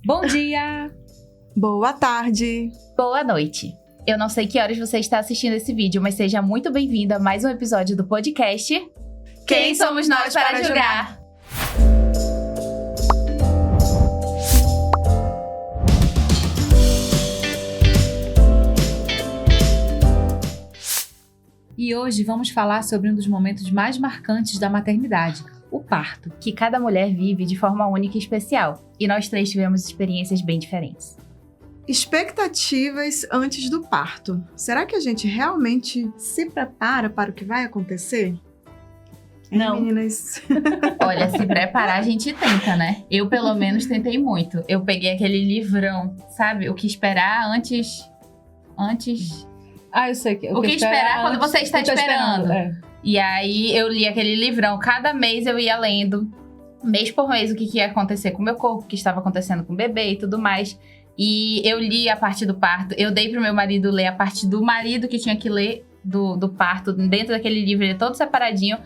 Bom dia! Boa tarde! Boa noite! Eu não sei que horas você está assistindo esse vídeo, mas seja muito bem-vindo a mais um episódio do podcast Quem Somos Nós para Julgar? E hoje vamos falar sobre um dos momentos mais marcantes da maternidade, o parto. Que cada mulher vive de forma única e especial. E nós três tivemos experiências bem diferentes. Expectativas antes do parto. Será que a gente realmente se prepara para o que vai acontecer? Não. Meninas? Olha, se preparar a gente tenta, né? Eu, pelo menos, tentei muito. Eu peguei aquele livrão, sabe? O que esperar antes... Eu sei que... O que esperar quando você está esperando. E aí, eu li aquele livrão. Cada mês eu ia lendo, mês por mês, o que ia acontecer com o meu corpo, o que estava acontecendo com o bebê e tudo mais. E eu li a parte do parto. Eu dei pro meu marido ler a parte do marido que tinha que ler do parto. Dentro daquele livro, ele é todo separadinho.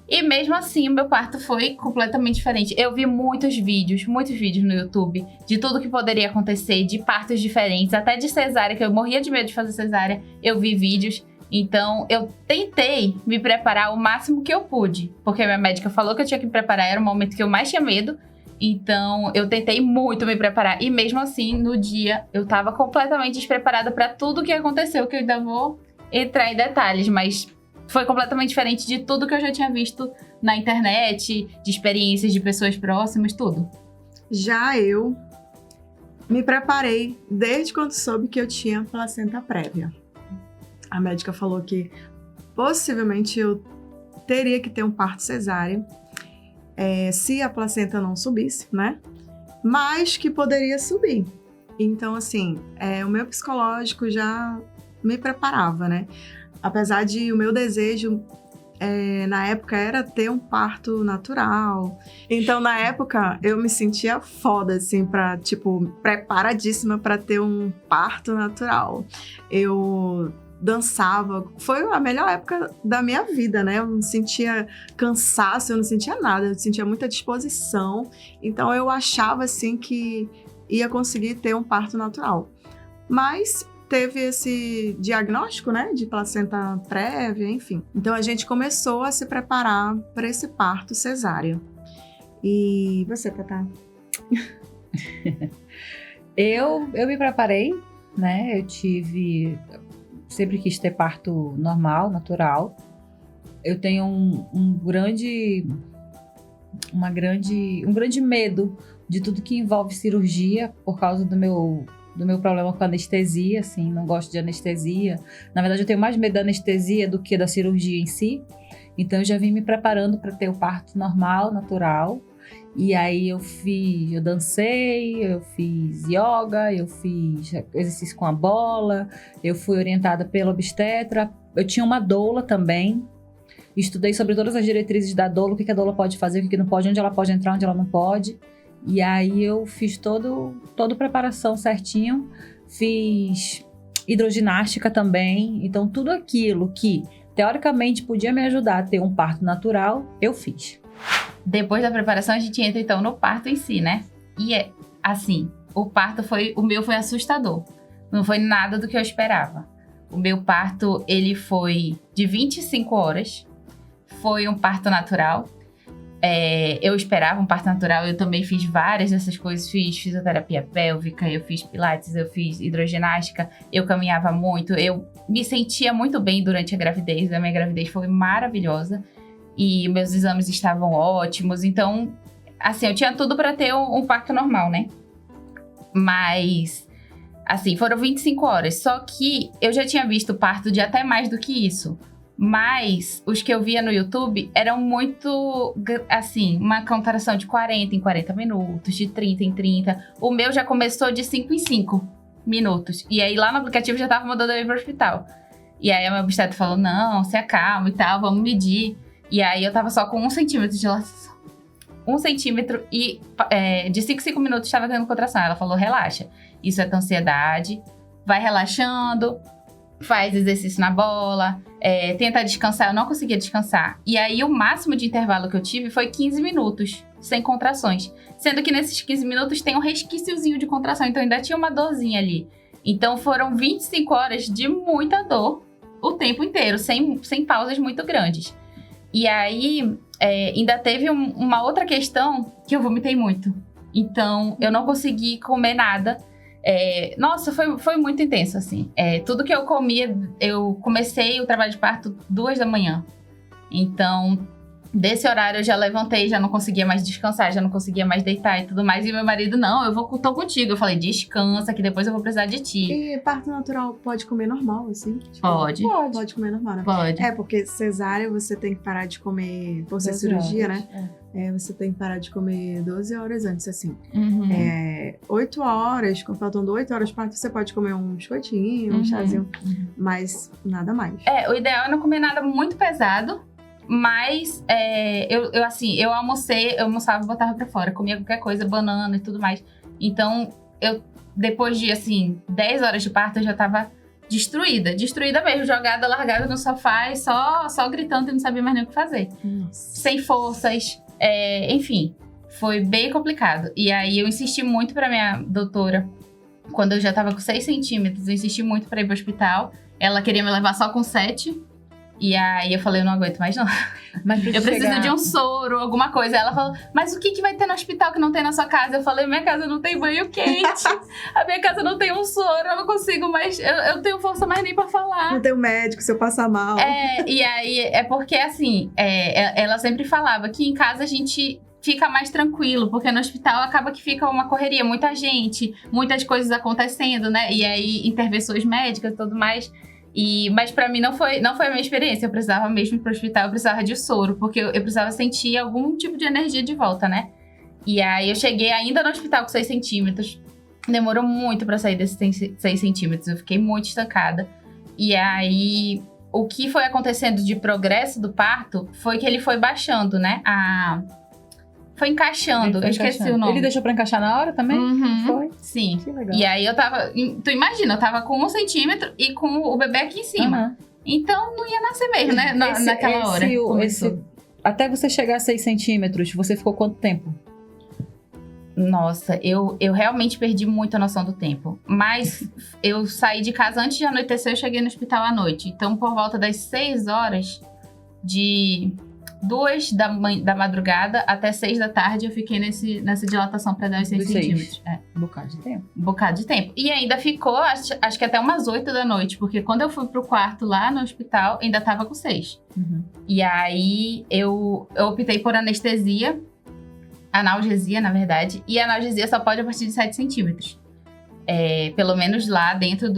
E mesmo assim, o meu parto foi completamente diferente. Eu vi muitos vídeos no YouTube de tudo que poderia acontecer, de partos diferentes, até de cesárea, que eu morria de medo de fazer cesárea. Eu vi vídeos. Então, eu tentei me preparar o máximo que eu pude. Porque a minha médica falou que eu tinha que me preparar, era o momento que eu mais tinha medo. Então, eu tentei muito me preparar. E mesmo assim, no dia, eu tava completamente despreparada para tudo que aconteceu, que eu ainda vou entrar em detalhes, mas... Foi completamente diferente de tudo que eu já tinha visto na internet, de experiências de pessoas próximas, tudo. Já eu me preparei desde quando soube que eu tinha placenta prévia. A médica falou que possivelmente eu teria que ter um parto cesáreo se a placenta não subisse, né? Mas que poderia subir. Então, assim, o meu psicológico já me preparava, né? Apesar de o meu desejo, na época, era ter um parto natural. Então, na época, eu me sentia foda, assim, preparadíssima para ter um parto natural. Eu dançava. Foi a melhor época da minha vida, né? Eu não sentia cansaço, eu não sentia nada. Eu sentia muita disposição. Então, eu achava, assim, que ia conseguir ter um parto natural. Mas... teve esse diagnóstico, né, de placenta prévia, enfim. Então, a gente começou a se preparar para esse parto cesáreo. E você, Tatá? Eu me preparei, né, sempre quis ter parto normal, natural. Eu tenho um grande medo de tudo que envolve cirurgia por causa do meu problema com anestesia, assim, não gosto de anestesia. Na verdade, eu tenho mais medo da anestesia do que da cirurgia em si. Então, eu já vim me preparando para ter o parto normal, natural. E aí, eu dancei, eu fiz yoga, eu fiz exercício com a bola, eu fui orientada pela obstetra. Eu tinha uma doula também. Estudei sobre todas as diretrizes da doula, o que a doula pode fazer, o que não pode, onde ela pode entrar, onde ela não pode. E aí eu fiz toda a preparação certinho, fiz hidroginástica também, então tudo aquilo que teoricamente podia me ajudar a ter um parto natural, eu fiz. Depois da preparação a gente entra então no parto em si, né? E assim, o meu foi assustador, não foi nada do que eu esperava. O meu parto, ele foi de 25 horas, foi um parto natural. Eu esperava um parto natural, eu também fiz várias dessas coisas, fiz fisioterapia pélvica, eu fiz pilates, eu fiz hidroginástica, eu caminhava muito, eu me sentia muito bem durante a gravidez, a minha gravidez foi maravilhosa e meus exames estavam ótimos, então, assim, eu tinha tudo para ter um parto normal, né? Mas, assim, foram 25 horas, só que eu já tinha visto parto de até mais do que isso. Mas os que eu via no YouTube eram muito, assim, uma comparação de 40 em 40 minutos, de 30 em 30. O meu já começou de 5 em 5 minutos. E aí lá no aplicativo já tava mandando eu ir pro hospital. E aí a minha obstetra falou, não, se acalma e tal, vamos medir. E aí eu tava só com 1 centímetro de dilatação. 1 centímetro e de 5 em 5 minutos estava tendo contração. Ela falou, relaxa, isso é tua ansiedade, vai relaxando, faz exercício na bola, tenta descansar. Eu não conseguia descansar. E aí o máximo de intervalo que eu tive foi 15 minutos. sem contrações. Sendo que nesses 15 minutos tem um resquíciozinho de contração, então ainda tinha uma dorzinha ali. Então foram 25 horas de muita dor o tempo inteiro, sem pausas muito grandes. E aí, ainda teve uma outra questão que eu vomitei muito. Então, eu não consegui comer nada. Nossa, foi muito intenso, assim. Tudo que eu comia, eu comecei o trabalho de parto 2 da manhã. Então, desse horário eu já levantei, já não conseguia mais descansar, já não conseguia mais deitar e tudo mais. E meu marido, não, tô contigo. Eu falei, descansa, que depois eu vou precisar de ti. E parto natural pode comer normal, assim? Tipo, Pode. Pode comer normal, né? Pode. Porque cesárea você tem que parar de comer, por ser cirurgia, né? Você tem que parar de comer 12 horas antes, assim. 8 horas, faltando 8 horas de parto, você pode comer um biscoitinho, um chazinho, mas nada mais. O ideal é não comer nada muito pesado. Mas, eu almoçava e botava pra fora. Comia qualquer coisa, banana e tudo mais. Então, depois de, 10 horas de parto, eu já tava destruída. Destruída mesmo, jogada, largada no sofá e só gritando e não sabia mais nem o que fazer. Nossa. Sem forças, enfim. Foi bem complicado. E aí, eu insisti muito pra minha doutora. Quando eu já tava com 6 centímetros, eu insisti muito pra ir pro hospital. Ela queria me levar só com 7. E aí eu falei, eu não aguento mais não. Mas eu preciso de um soro, alguma coisa. Ela falou, mas o que vai ter no hospital que não tem na sua casa? Eu falei, minha casa não tem banho quente. A minha casa não tem um soro, eu não consigo mais. Eu não tenho força mais nem pra falar. Não tem um médico se eu passar mal. E aí porque ela sempre falava que em casa a gente fica mais tranquilo, porque no hospital acaba que fica uma correria, muita gente, muitas coisas acontecendo, né? E aí intervenções médicas e tudo mais. Mas pra mim não foi a minha experiência. Eu precisava mesmo ir pro hospital, eu precisava de soro, porque eu precisava sentir algum tipo de energia de volta, né? E aí eu cheguei ainda no hospital com 6 centímetros. Demorou muito pra sair desses 6 centímetros. Eu fiquei muito estancada. E aí, o que foi acontecendo de progresso do parto foi que ele foi baixando, né? Foi encaixando, eu esqueci o nome. Ele deixou pra encaixar na hora também? Foi? Sim. Que legal. E aí eu tava... Tu imagina, eu tava com 1 centímetro e com o bebê aqui em cima. Então não ia nascer mesmo, né? Naquela hora. Até você chegar a 6 centímetros, você ficou quanto tempo? Nossa, eu realmente perdi muito a noção do tempo. Mas eu saí de casa antes de anoitecer, eu cheguei no hospital à noite. Então, por volta das 6 horas, de 2 da madrugada até 6 da tarde, eu fiquei nessa dilatação para dar os 6 centímetros. Um bocado de tempo. Um bocado de tempo. E ainda ficou, acho que até umas 8 da noite, porque quando eu fui pro quarto lá no hospital, ainda tava com 6. E aí, eu optei por anestesia, analgesia, na verdade, e a analgesia só pode a partir de 7 centímetros. Pelo menos lá dentro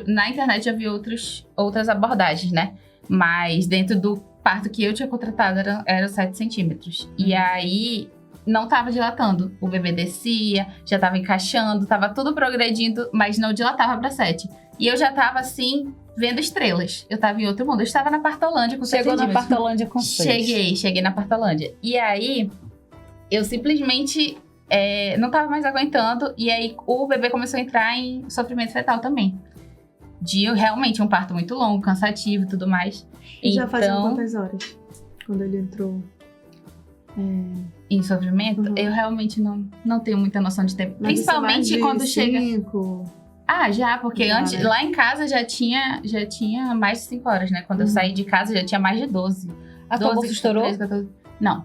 na internet já vi outras abordagens, né? Mas dentro do parto que eu tinha contratado era 7 centímetros. E aí, não tava dilatando. O bebê descia, já tava encaixando, tava tudo progredindo, mas não dilatava pra 7. E eu já tava, assim, vendo estrelas. Eu tava em outro mundo. Eu estava na Partolândia com 7 centímetros. Chegou na Partolândia com 6. Cheguei na Partolândia. E aí, eu simplesmente não tava mais aguentando. E aí, o bebê começou a entrar em sofrimento fetal também. Realmente um parto muito longo, cansativo e tudo mais. E já faziam quantas horas? Quando ele entrou em sofrimento? Eu realmente não tenho muita noção de tempo. Mas principalmente quando 5? chega... já, porque antes, né? lá em casa já tinha mais de 5 horas, né? Quando eu saí de casa já tinha mais de 12. A tua bolsa estourou? 13, 14... Não.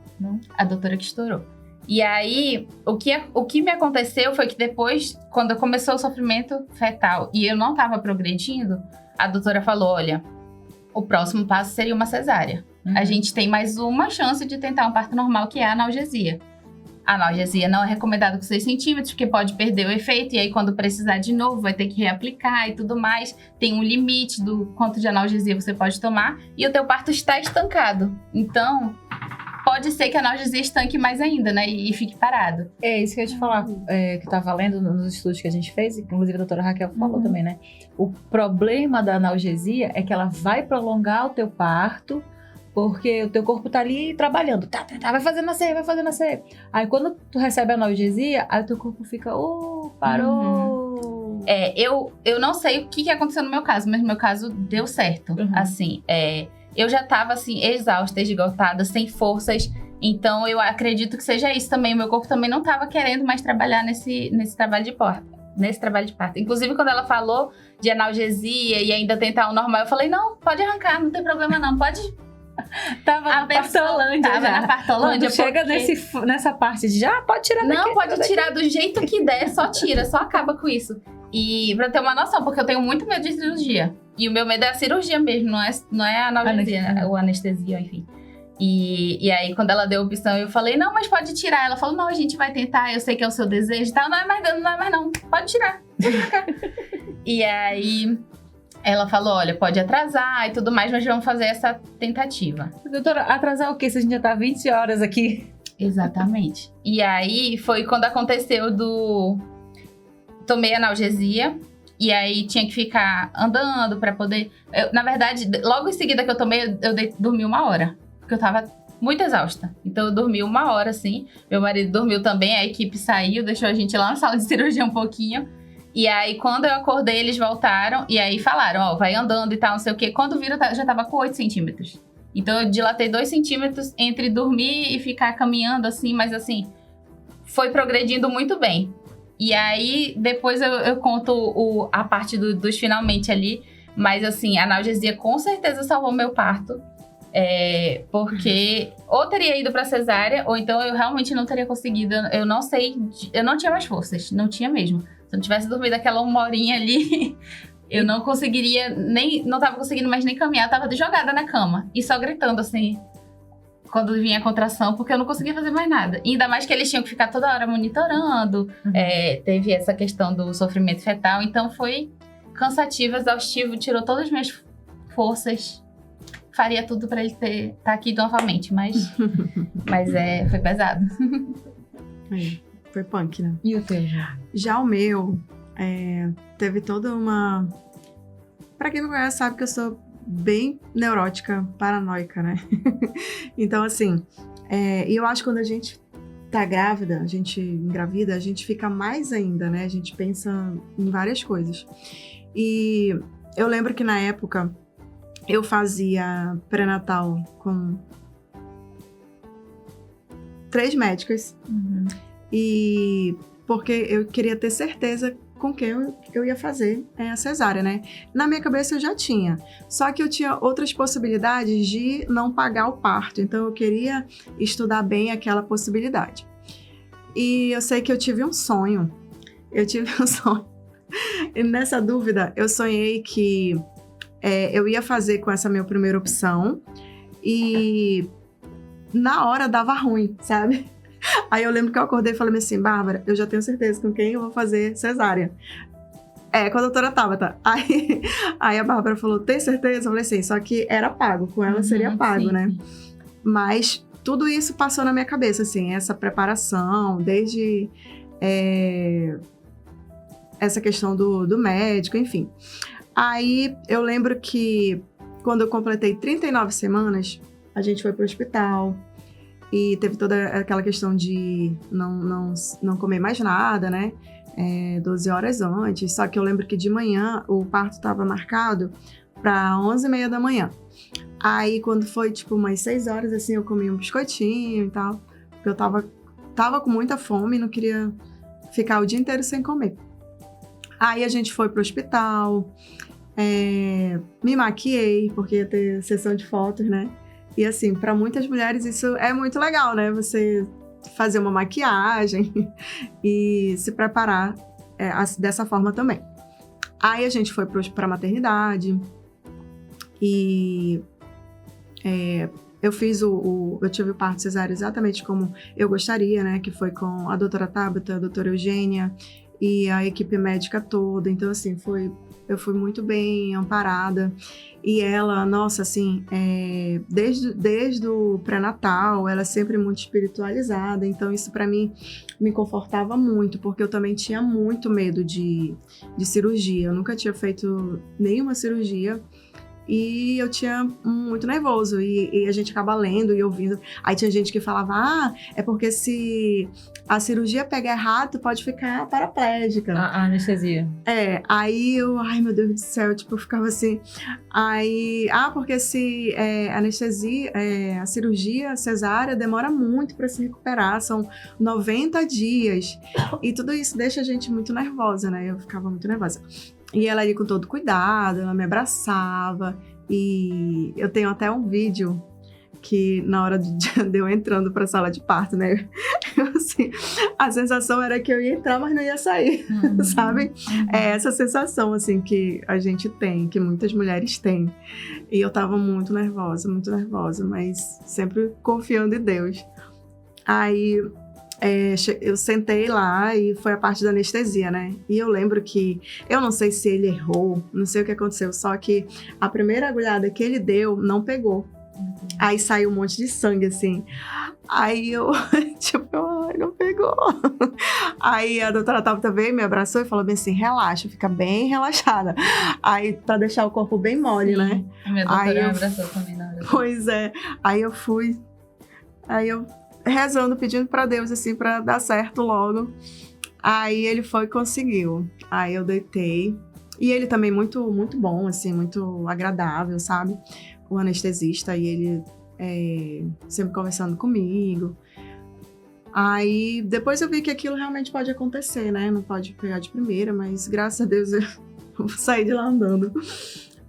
A doutora que estourou. E aí, o que me aconteceu foi que depois, quando começou o sofrimento fetal e eu não tava progredindo, a doutora falou, olha, o próximo passo seria uma cesárea. A gente tem mais uma chance de tentar um parto normal, que é a analgesia. A analgesia não é recomendada com 6 centímetros, porque pode perder o efeito, e aí quando precisar de novo, vai ter que reaplicar e tudo mais. Tem um limite do quanto de analgesia você pode tomar, e o teu parto está estancado. Então, pode ser que a analgesia estanque mais ainda, né? E fique parado. É isso que eu ia te falar, que tá valendo nos estudos que a gente fez, inclusive a doutora Raquel falou também, né? O problema da analgesia é que ela vai prolongar o teu parto, porque o teu corpo tá ali trabalhando. Vai fazer nascer. Aí quando tu recebe a analgesia, aí o teu corpo fica, parou. Eu não sei o que aconteceu no meu caso, mas no meu caso deu certo. Assim, eu já tava, assim, exausta, esgotada, sem forças. Então, eu acredito que seja isso também. O meu corpo também não estava querendo mais trabalhar nesse trabalho de parto. Inclusive, quando ela falou de analgesia e ainda tentar o normal, eu falei, não, pode arrancar, não tem problema não, pode... Tava na partolândia. Tava na partolândia. Quando chega nessa parte de já, pode tirar daqui. Não, pode tirar do jeito que der, só tira, só acaba com isso. E pra ter uma noção, porque eu tenho muito medo de cirurgia. E o meu medo é a cirurgia mesmo, não é a analgesia, ou anestesia, enfim. E aí, quando ela deu a opção, eu falei, não, mas pode tirar. Ela falou, não, a gente vai tentar, eu sei que é o seu desejo e tal. Não é mais não, pode tirar. E aí, ela falou, olha, pode atrasar e tudo mais, mas vamos fazer essa tentativa. Doutora, atrasar o quê? Se a gente já tá 20 horas aqui. Exatamente. E aí, foi quando aconteceu Tomei analgesia. E aí, tinha que ficar andando pra poder... na verdade, logo em seguida que eu tomei, eu dormi 1 hora. Porque eu tava muito exausta. Então, eu dormi 1 hora, assim. Meu marido dormiu também, a equipe saiu, deixou a gente lá na sala de cirurgia um pouquinho. E aí, quando eu acordei, eles voltaram. E aí, falaram, ó, vai andando e tal, não sei o quê. Quando viram, eu já tava com 8 centímetros. Então, eu dilatei 2 centímetros entre dormir e ficar caminhando, assim. Mas, assim, foi progredindo muito bem. E aí, depois eu conto a parte dos finalmente ali. Mas, assim, a analgesia com certeza salvou meu parto. Porque ou teria ido pra cesárea, ou então eu realmente não teria conseguido. Eu não sei, eu não tinha mais forças, não tinha mesmo. Se eu não tivesse dormido aquela 1 horinha ali, eu não conseguiria, não tava conseguindo mais nem caminhar, eu tava jogada na cama e só gritando assim, quando vinha a contração, porque eu não conseguia fazer mais nada. E ainda mais que eles tinham que ficar toda hora monitorando, teve essa questão do sofrimento fetal, então foi cansativo, exaustivo, tirou todas as minhas forças. Faria tudo pra ele tá aqui novamente, mas foi pesado. Foi punk, né? E o teu? Já o meu, teve toda uma... Pra quem me conhece sabe que eu sou bem neurótica, paranoica, né? Então, assim, e eu acho que quando a gente tá grávida, a gente engravida, a gente fica mais ainda, né? A gente pensa em várias coisas. E eu lembro que na época... Eu fazia pré-natal com 3 médicas. Uhum. E porque eu queria ter certeza com quem eu ia fazer a cesárea, né? Na minha cabeça eu já tinha. Só que eu tinha outras possibilidades de não pagar o parto. Então eu queria estudar bem aquela possibilidade. E eu sei que eu tive um sonho. E nessa dúvida, eu sonhei que... eu ia fazer com essa minha primeira opção e na hora dava ruim, sabe? Aí eu lembro que eu acordei e falei assim, Bárbara, eu já tenho certeza com quem eu vou fazer cesárea. Com a doutora Tabata. Aí a Bárbara falou, tem certeza? Eu falei assim, só que era pago, com ela seria pago, sim. né? Mas tudo isso passou na minha cabeça, assim, essa preparação, desde essa questão do médico, enfim. Aí, eu lembro que quando eu completei 39 semanas, a gente foi pro hospital e teve toda aquela questão de não comer mais nada, né? 12 horas antes. Só que eu lembro que de manhã o parto estava marcado para 11h30 da manhã. Aí, quando foi, tipo, umas 6 horas, assim, eu comi um biscoitinho e tal. Porque eu tava com muita fome e não queria ficar o dia inteiro sem comer. Aí, a gente foi pro hospital... me maquiei, porque ia ter sessão de fotos, né? E assim, para muitas mulheres isso é muito legal, né? Você fazer uma maquiagem e se preparar dessa forma também. Aí a gente foi pra maternidade e eu tive o parto cesáreo exatamente como eu gostaria, né? Que foi com a doutora Tabata, a doutora Eugênia e a equipe médica toda. Então, assim, eu fui muito bem amparada. E ela, nossa, assim, desde o pré-natal, ela é sempre muito espiritualizada. Então, isso pra mim me confortava muito, porque eu também tinha muito medo de cirurgia. Eu nunca tinha feito nenhuma cirurgia. E eu tinha muito nervoso. E a gente acaba lendo e ouvindo. Aí tinha gente que falava, é porque se a cirurgia pegar errado, tu pode ficar paraplégica. A anestesia. Aí eu, ai meu Deus do céu, tipo, eu ficava assim. Aí, porque se anestesia, a cirurgia cesárea demora muito pra se recuperar, são 90 dias. E tudo isso deixa a gente muito nervosa, né? Eu ficava muito nervosa. E ela ali com todo cuidado, ela me abraçava. E eu tenho até um vídeo que na hora de eu entrando pra sala de parto, né? Assim, a sensação era que eu ia entrar, mas não ia sair, sabe? É essa sensação, assim, que a gente tem, que muitas mulheres têm. E eu tava muito nervosa, mas sempre confiando em Deus. Aí eu sentei lá e foi a parte da anestesia, né? E eu lembro que, eu não sei se ele errou, não sei o que aconteceu, só que a primeira agulhada que ele deu não pegou. Aí saiu um monte de sangue, assim. Aí eu, ai, não pegou. Aí a doutora Tabata veio, me abraçou e falou bem assim, relaxa, fica bem relaxada. Aí, pra deixar o corpo bem mole, né? A minha doutora me abraçou também na hora. Pois é. Aí eu fui, rezando, pedindo pra Deus, assim, pra dar certo logo. Aí ele foi e conseguiu. Aí eu deitei. E ele também muito, muito bom, assim, muito agradável, sabe? O anestesista, e ele sempre conversando comigo. Aí depois eu vi que aquilo realmente pode acontecer, né? Não pode pegar de primeira, mas graças a Deus eu saí de lá andando.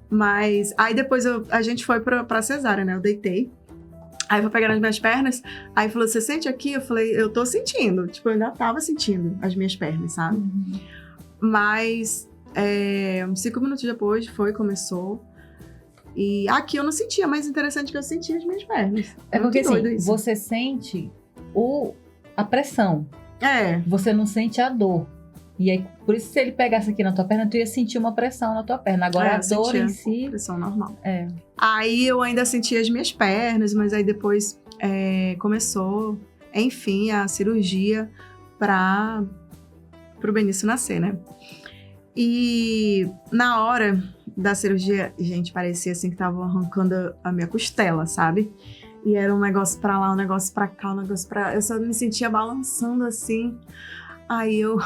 Mas aí depois a gente foi pra cesárea, né? Eu deitei. Aí eu fui pegar nas minhas pernas, aí falou, você sente aqui? Eu falei, eu tô sentindo. Tipo, eu ainda tava sentindo as minhas pernas, sabe? Mas 5 minutos depois começou. E aqui eu não sentia, mas interessante que eu sentia as minhas pernas. É porque assim, você sente a pressão. Você não sente a dor. E aí, por isso, se ele pegasse aqui na tua perna, tu ia sentir uma pressão na tua perna. Agora a dor em si... pressão normal. Aí eu ainda sentia as minhas pernas, mas aí depois começou, enfim, a cirurgia pro Benício nascer, né? E na hora da cirurgia, gente, parecia assim que tava arrancando a minha costela, sabe? E era um negócio pra lá, um negócio pra cá, um negócio pra... Eu só me sentia balançando assim. Aí eu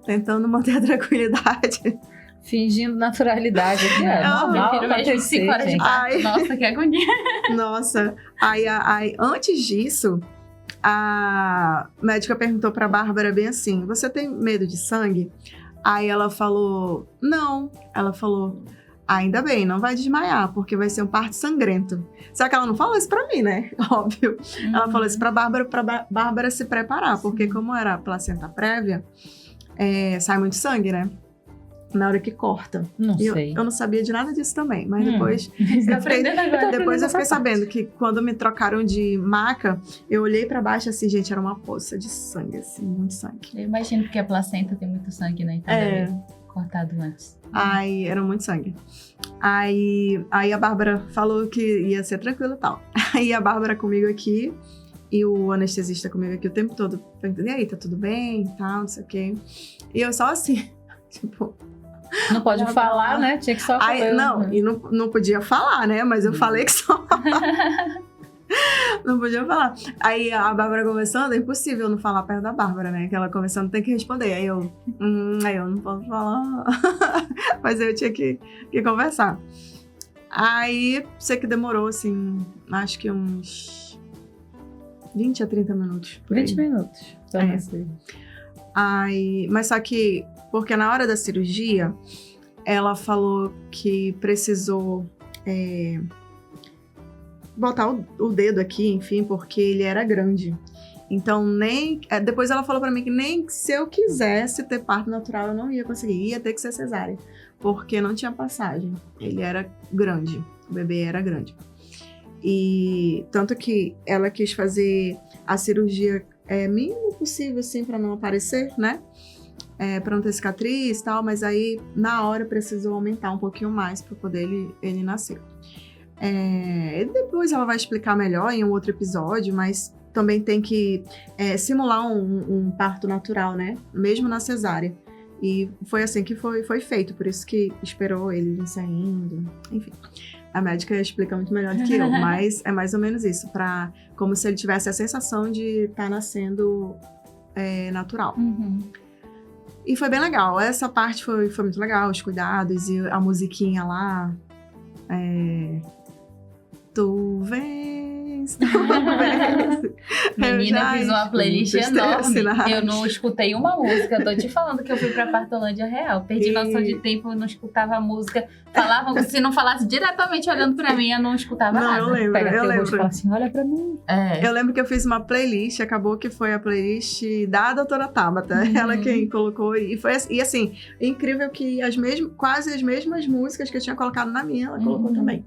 tentando manter a tranquilidade. Fingindo naturalidade. Aqui, normal, eu vejo 5 horas de parto. Nossa, que agonia. Nossa. Aí, antes disso, a médica perguntou pra Bárbara bem assim, você tem medo de sangue? Aí ela falou, não. Ela falou, ainda bem, não vai desmaiar, porque vai ser um parto sangrento. Só que ela não falou isso pra mim, né? Óbvio. Ela falou isso pra Bárbara se preparar, porque como era placenta prévia, sai muito sangue, né? Na hora que corta. Não sei. Eu não sabia de nada disso também, mas depois... Depois eu fiquei sabendo que quando me trocaram de maca, eu olhei pra baixo assim, gente, era uma poça de sangue, assim, muito sangue. Eu imagino porque a placenta tem muito sangue, né? Então deve cortado antes. Aí, era muito sangue. Aí a Bárbara falou que ia ser tranquilo e tal. Aí a Bárbara comigo aqui e o anestesista comigo aqui o tempo todo. E aí, tá tudo bem e tal, não sei o quê. E eu só assim, tipo... Não pode falar, né? Tinha que só falar. E não podia falar, né? Mas eu falei que só... Não podia falar. Aí a Bárbara conversando, é impossível não falar perto da Bárbara, né? Que ela conversando tem que responder. Aí eu não posso falar. Mas eu tinha que conversar. Aí, sei que demorou, assim, acho que uns 20 a 30 minutos. 20 minutos. Aí, mas só que, porque na hora da cirurgia, ela falou que precisou botar o dedo aqui, enfim, porque ele era grande. Então, depois ela falou pra mim que nem se eu quisesse ter parto natural, eu não ia conseguir. Ia ter que ser cesárea, porque não tinha passagem. Ele era grande, o bebê era grande. E tanto que ela quis fazer a cirurgia mínimo possível, assim, pra não aparecer, né? Pra não ter cicatriz e tal, mas aí, na hora, precisou aumentar um pouquinho mais pra poder ele nascer. Depois ela vai explicar melhor em um outro episódio, mas também tem que simular um parto natural, né? Mesmo na cesárea. E foi assim que foi feito, por isso que esperou ele saindo, enfim. A médica explica muito melhor do que eu, mas é mais ou menos isso, como se ele tivesse a sensação de estar nascendo natural. Uhum. E foi bem legal, essa parte foi muito legal, os cuidados e a musiquinha lá. Tu vens, tu vens. Menina, fiz uma playlist enorme. Eu não escutei uma música. Eu tô te falando que eu fui pra Partolândia Real. Perdi noção de tempo, eu não escutava a música. Falava, se não falasse diretamente olhando pra mim, eu não escutava nada. Eu lembro, Pega eu teu lembro. rosto e fala assim, olha pra mim. Eu lembro que eu fiz uma playlist, acabou que foi a playlist da doutora Tabata. Ela quem colocou. E foi assim, incrível que quase as mesmas músicas que eu tinha colocado na minha, ela colocou também.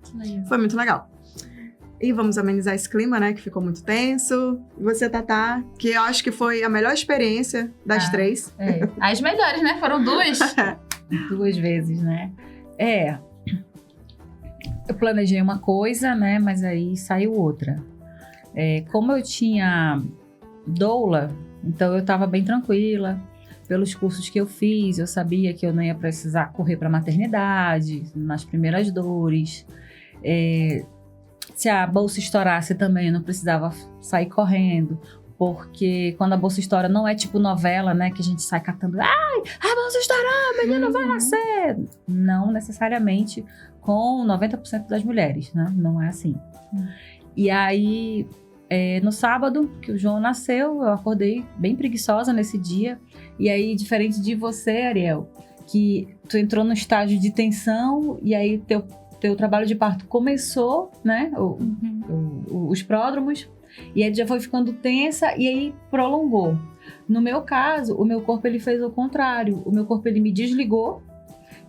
Foi muito legal. E vamos amenizar esse clima, né? Que ficou muito tenso. E você, Tatá, que eu acho que foi a melhor experiência das 3. As melhores, né? Foram 2. 2 vezes, né? Eu planejei uma coisa, né? Mas aí saiu outra. Como eu tinha doula, então eu tava bem tranquila. Pelos cursos que eu fiz, eu sabia que eu não ia precisar correr pra maternidade, nas primeiras dores. Se a bolsa estourasse também, eu não precisava sair correndo. Porque quando a bolsa estoura, não é tipo novela, né? Que a gente sai catando. Ai, a bolsa estourou, o menino vai nascer. Não necessariamente com 90% das mulheres, né? Não é assim. E aí, no sábado, que o João nasceu, eu acordei bem preguiçosa nesse dia. E aí, diferente de você, Ariel, que tu entrou no estágio de tensão e aí teu trabalho de parto começou, né? Os pródromos. E aí já foi ficando tensa e aí prolongou. No meu caso, o meu corpo ele fez o contrário. O meu corpo ele me desligou.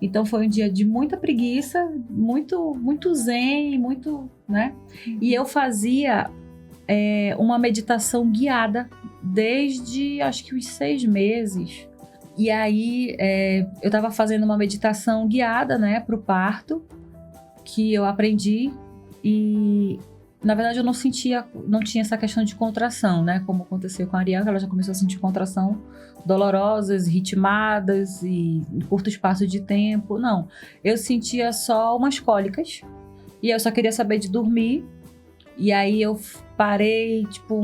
Então foi um dia de muita preguiça, muito zen, muito, né? E eu fazia uma meditação guiada desde acho que uns 6 meses. E aí eu tava fazendo uma meditação guiada, né, pro parto, que eu aprendi e na verdade eu não tinha essa questão de contração, né, como aconteceu com a Ariel, que ela já começou a sentir contração dolorosas, ritmadas e em curto espaço de tempo. Não, eu sentia só umas cólicas e eu só queria saber de dormir. E aí eu parei, tipo,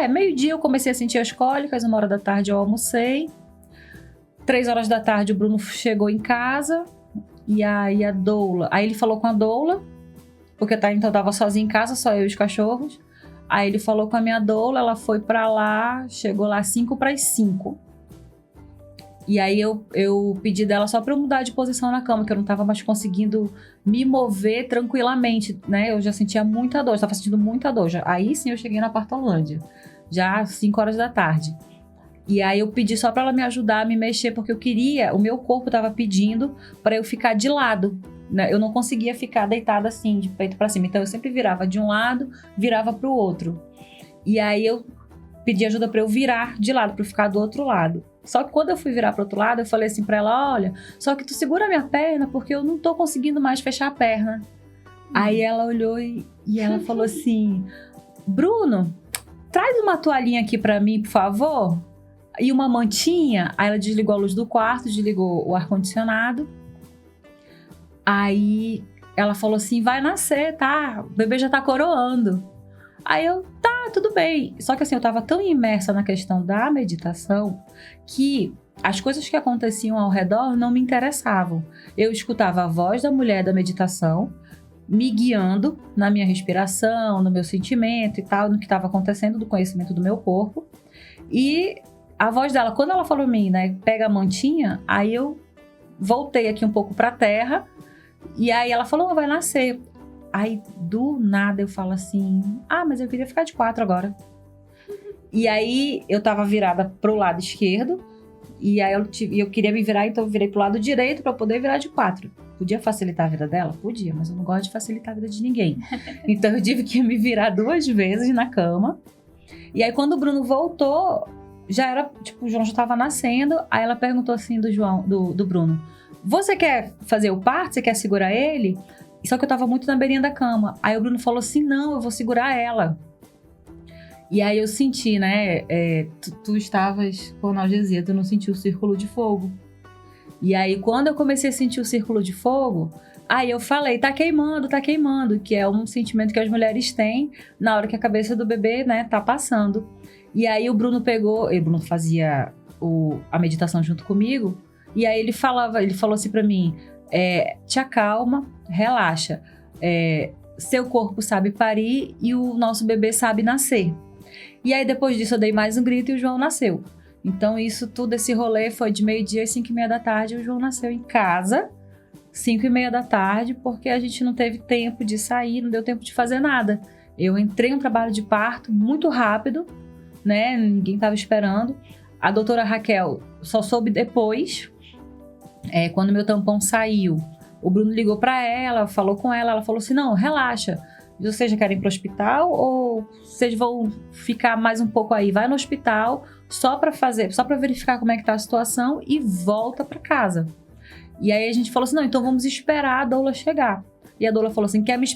meio-dia eu comecei a sentir as cólicas, 1h da tarde eu almocei, 3h da tarde o Bruno chegou em casa. E aí a doula, aí ele falou com a doula, porque então eu tava sozinha em casa, só eu e os cachorros. Aí ele falou com a minha doula, ela foi pra lá, chegou lá 5:05. E aí eu pedi dela só pra eu mudar de posição na cama, que eu não tava mais conseguindo me mover tranquilamente, né? Eu já sentia muita dor, tava sentindo muita dor. Aí sim eu cheguei na Partolândia, já às 5h da tarde. E aí eu pedi só pra ela me ajudar a me mexer, porque o meu corpo tava pedindo pra eu ficar de lado, né? Eu não conseguia ficar deitada assim, de peito pra cima. Então eu sempre virava de um lado, virava pro outro. E aí eu pedi ajuda pra eu virar de lado, pra eu ficar do outro lado. Só que quando eu fui virar pro outro lado, eu falei assim pra ela, olha, só que tu segura a minha perna, porque eu não tô conseguindo mais fechar a perna. Aí ela olhou e ela falou assim, Bruno, traz uma toalhinha aqui pra mim, por favor. E uma mantinha. Aí ela desligou a luz do quarto, desligou o ar-condicionado. Aí ela falou assim, vai nascer, tá? O bebê já tá coroando. Aí eu, tá, tudo bem. Só que assim, eu tava tão imersa na questão da meditação que as coisas que aconteciam ao redor não me interessavam. Eu escutava a voz da mulher da meditação me guiando na minha respiração, no meu sentimento e tal, no que estava acontecendo, do conhecimento do meu corpo. E a voz dela, quando ela falou pra mim, né, pega a mantinha, aí eu voltei aqui um pouco pra terra, e aí ela falou, vai nascer. Aí, do nada, eu falo assim, mas eu queria ficar de 4 agora. E aí, eu tava virada pro lado esquerdo, e aí eu queria me virar, então eu virei pro lado direito pra poder virar de 4. Podia facilitar a vida dela? Podia, mas eu não gosto de facilitar a vida de ninguém. Então, eu tive que me virar 2 vezes na cama. E aí, quando o Bruno voltou, já era, tipo, o João já tava nascendo. Aí ela perguntou assim do Bruno, você quer fazer o parto? Você quer segurar ele? Só que eu tava muito na beirinha da cama. Aí o Bruno falou assim, não, eu vou segurar ela. E aí eu senti, né, tu estavas com analgesia, tu não sentiu o círculo de fogo. E aí, quando eu comecei a sentir o círculo de fogo, aí eu falei, tá queimando, que é um sentimento que as mulheres têm na hora que a cabeça do bebê, né, tá passando. E aí o Bruno pegou, e o Bruno fazia a meditação junto comigo, e aí ele falou assim pra mim, te acalma, relaxa, seu corpo sabe parir e o nosso bebê sabe nascer. E aí depois disso eu dei mais um grito e o João nasceu. Então isso tudo, esse rolê foi de 12h às 5h30 da tarde, e o João nasceu em casa, 5h30 da tarde, porque a gente não teve tempo de sair, não deu tempo de fazer nada. Eu entrei no trabalho de parto muito rápido, né? Ninguém estava esperando. A doutora Raquel só soube depois, quando meu tampão saiu. O Bruno ligou para ela, falou com ela, ela falou assim, não, relaxa, vocês já querem ir para o hospital ou vocês vão ficar mais um pouco aí? Vai no hospital só para verificar como é que tá a situação e volta para casa. E aí a gente falou assim, não, então vamos esperar a doula chegar. E a doula falou assim, quer me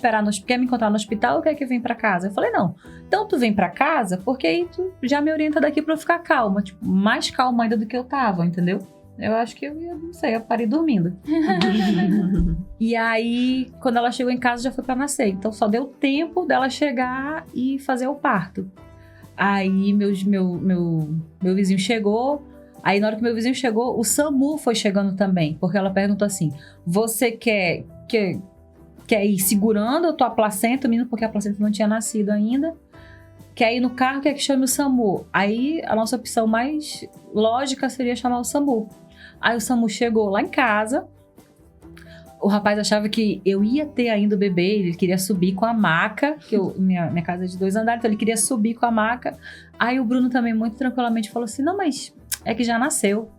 encontrar no hospital ou quer que eu venha pra casa? Eu falei, não, então tu vem pra casa, porque aí tu já me orienta daqui pra eu ficar calma, tipo, mais calma ainda do que eu tava, entendeu? Eu acho que eu parei dormindo. E aí, quando ela chegou em casa, já foi pra nascer. Então só deu tempo dela chegar e fazer o parto. Aí meu vizinho chegou. Aí na hora que meu vizinho chegou, o SAMU foi chegando também. Porque ela perguntou assim, você quer ir segurando a tua placenta, menino, porque a placenta não tinha nascido ainda? Quer ir no carro, quer que chame o SAMU? Aí a nossa opção mais lógica seria chamar o SAMU. Aí o SAMU chegou lá em casa. O rapaz achava que eu ia ter ainda o bebê, ele queria subir com a maca, que minha casa é de 2 andares, então ele queria subir com a maca. Aí o Bruno também muito tranquilamente falou assim, não, mas é que já nasceu.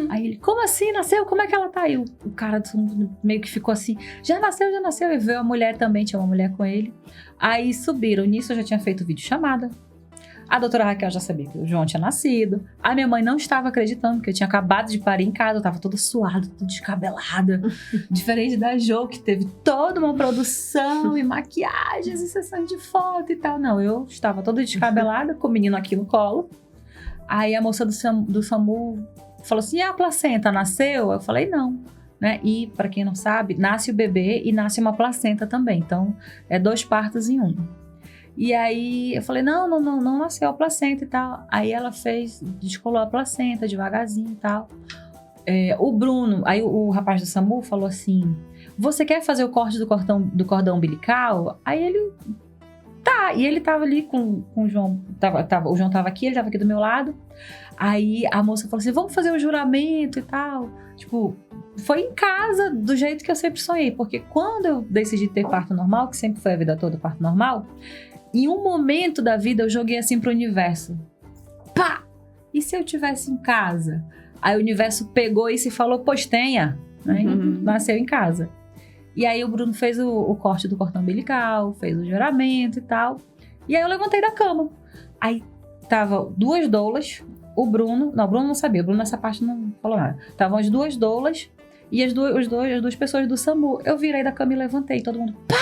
Aí ele, como assim? Nasceu? Como é que ela tá? Aí o cara do SAMU meio que ficou assim, já nasceu. E veio a mulher também, tinha uma mulher com ele. Aí subiram, nisso eu já tinha feito videochamada. A doutora Raquel já sabia que o João tinha nascido. A minha mãe não estava acreditando, que eu tinha acabado de parir em casa. Eu tava toda suada, toda descabelada. Diferente da Jo, que teve toda uma produção e maquiagens e sessões de foto e tal. Não, eu estava toda descabelada, com o menino aqui no colo. Aí a moça do SAMU falou assim, e a placenta nasceu? Eu falei, não. Né? E, para quem não sabe, nasce o bebê e nasce uma placenta também. Então, é 2 partos em 1. E aí eu falei, não nasceu a placenta e tal. Aí ela descolou a placenta devagarzinho e tal. O Bruno, aí o rapaz do SAMU falou assim, você quer fazer o corte do cordão umbilical? Aí ele, tá. E ele tava ali com o João, o João tava aqui, ele tava aqui do meu lado. Aí a moça falou assim, vamos fazer o juramento e tal. Tipo, foi em casa, do jeito que eu sempre sonhei. Porque quando eu decidi ter parto normal, que sempre foi a vida toda parto normal, em um momento da vida eu joguei assim pro universo. Pá! E se eu tivesse em casa? Aí o universo pegou isso e falou, pois tenha. Né? Nasceu em casa. E aí o Bruno fez o corte do cordão umbilical, fez o juramento e tal. E aí eu levantei da cama. Aí tava 2 doulas, o Bruno não sabia, o Bruno nessa parte não falou nada. Estavam as 2 doulas e as duas pessoas do SAMU. Eu virei da cama e levantei, todo mundo, pá!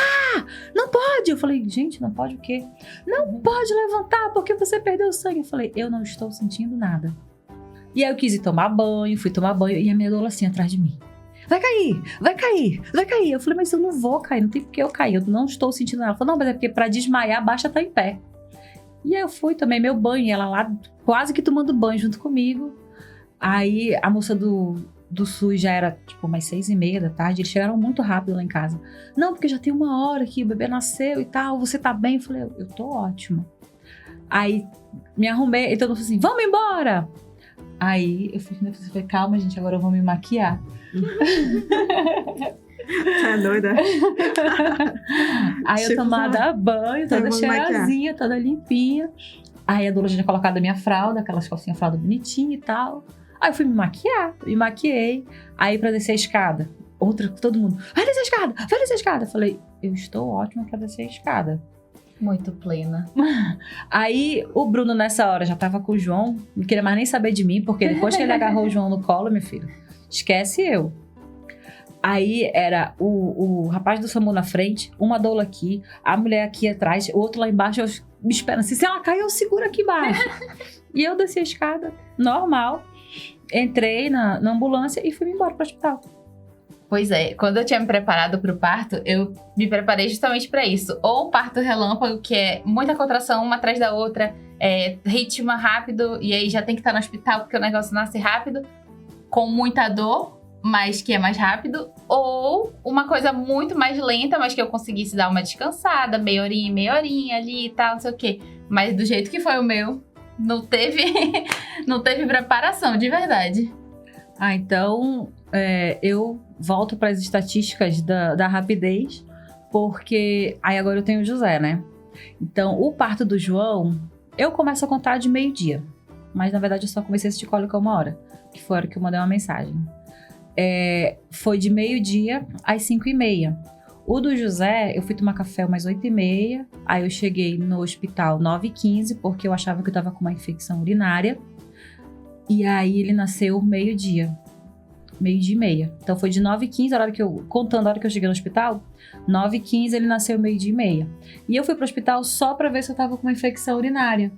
Não pode! Eu falei, gente, não pode o quê? Não pode levantar porque você perdeu o sangue. Eu falei, eu não estou sentindo nada. E aí eu quis ir tomar banho, fui tomar banho e a minha doula assim atrás de mim. Vai cair, vai cair, vai cair. Eu falei, mas eu não vou cair, não tem por que eu cair, eu não estou sentindo nada. Ela falou, não, mas é porque pra desmaiar, basta estar em pé. E aí eu fui, tomei meu banho e ela lá quase que tomando banho junto comigo. Aí a moça do SUS já era tipo umas 6h30 da tarde, eles chegaram muito rápido lá em casa. Não, porque já tem 1 hora que o bebê nasceu e tal, você tá bem? Eu falei, eu tô ótima. Aí me arrumei, e todo mundo falou assim, vamos embora! Aí eu falei, calma gente, agora eu vou me maquiar. Tá doida? Aí eu tomada banho, toda cheirosinha, toda limpinha. Aí a doula já tinha colocado a minha fralda, aquelas calcinhas fralda bonitinha e tal. Aí eu fui me maquiar, me maquiei. Aí pra descer a escada, todo mundo, vai descer a escada. Eu falei, eu estou ótima pra descer a escada. Muito plena. Aí o Bruno nessa hora já tava com o João, não queria mais nem saber de mim, porque depois que ele agarrou o João no colo, meu filho, esquece eu. Aí era o rapaz do SAMU na frente, uma doula aqui, a mulher aqui atrás, o outro lá embaixo, eu me esperando assim, se ela cair eu seguro aqui embaixo. E eu desci a escada, normal. entrei na ambulância e fui embora pro hospital. Pois é, quando eu tinha me preparado para o parto, eu me preparei justamente para isso. Ou o parto relâmpago, que é muita contração uma atrás da outra, ritmo rápido, e aí já tem que estar no hospital porque o negócio nasce rápido, com muita dor, mas que é mais rápido. Ou uma coisa muito mais lenta, mas que eu conseguisse dar uma descansada, meia horinha ali e tal, não sei o quê. Mas do jeito que foi o meu, não teve preparação, de verdade. Então eu volto para as estatísticas da rapidez, porque aí agora eu tenho o José, né? Então, o parto do João, eu começo a contar de meio-dia, mas na verdade eu só comecei a assistir cólica 1 hora, que foi a hora que eu mandei uma mensagem. Foi de meio-dia às 5h30. O do José, eu fui tomar café umas 8h30, aí eu cheguei no hospital 9h15, porque eu achava que eu tava com uma infecção urinária. E aí ele nasceu meio-dia e meia. Então foi de 9h15, contando a hora que eu cheguei no hospital, 9h15 ele nasceu meio-dia e meia. E eu fui pro hospital só pra ver se eu tava com uma infecção urinária.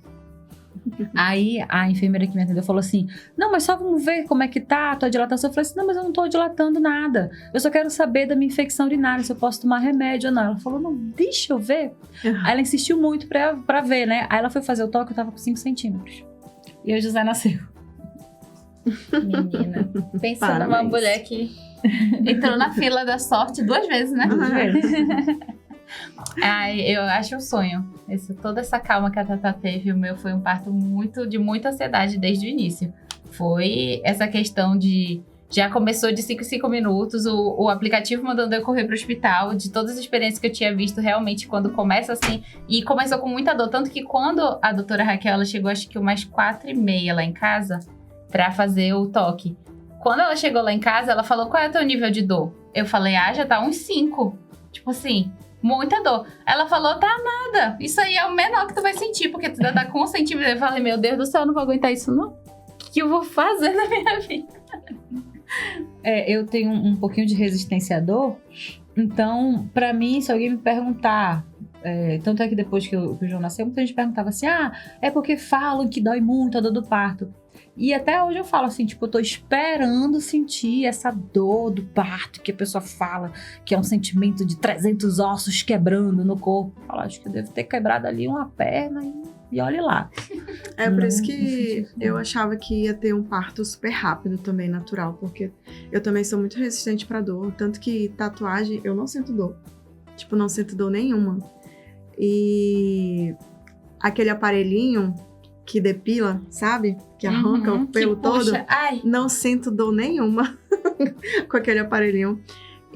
Aí a enfermeira que me atendeu falou assim: não, mas só vamos ver como é que tá a tua dilatação. Eu falei assim: não, mas eu não tô dilatando nada. Eu só quero saber da minha infecção urinária, se eu posso tomar remédio ou não. Ela falou: não, deixa eu ver. Aí ela insistiu muito pra ver, né? Aí ela foi fazer o toque, eu tava com 5 centímetros. E o José nasceu. Menina, pensando numa mulher que entrou na fila da sorte 2 vezes, né? 2 vezes. Ai, eu acho um sonho. Toda essa calma que a Tatá teve, o meu foi um parto de muita ansiedade desde o início. Foi essa questão de... Já começou de 5 em 5 minutos, o aplicativo mandando eu correr pro hospital, de todas as experiências que eu tinha visto realmente quando começa assim. E começou com muita dor, tanto que quando a doutora Raquel, ela chegou acho que umas 4h30 lá em casa, pra fazer o toque. Quando ela chegou lá em casa, ela falou: qual é o teu nível de dor? Eu falei: já tá uns 5. Tipo assim, muita dor. Ela falou: tá nada. Isso aí é o menor que tu vai sentir, porque tu ainda tá com 1 centímetro. Eu falei: meu Deus do céu, eu não vou aguentar isso não. O que eu vou fazer na minha vida? Eu tenho um pouquinho de resistência à dor. Então, pra mim, se alguém me perguntar... tanto é que depois que o João nasceu, muita gente perguntava assim: é porque falam que dói muito a dor do parto. E até hoje eu falo assim, tipo, eu tô esperando sentir essa dor do parto, que a pessoa fala que é um sentimento de 300 ossos quebrando no corpo. Eu falo: acho que eu devo ter quebrado ali uma perna e olhe lá. Por isso que eu achava que ia ter um parto super rápido também, natural, porque eu também sou muito resistente pra dor, tanto que tatuagem eu não sinto dor. Tipo, não sinto dor nenhuma. E aquele aparelhinho que depila, sabe? Que arranca o pelo todo. Não sinto dor nenhuma com aquele aparelhinho.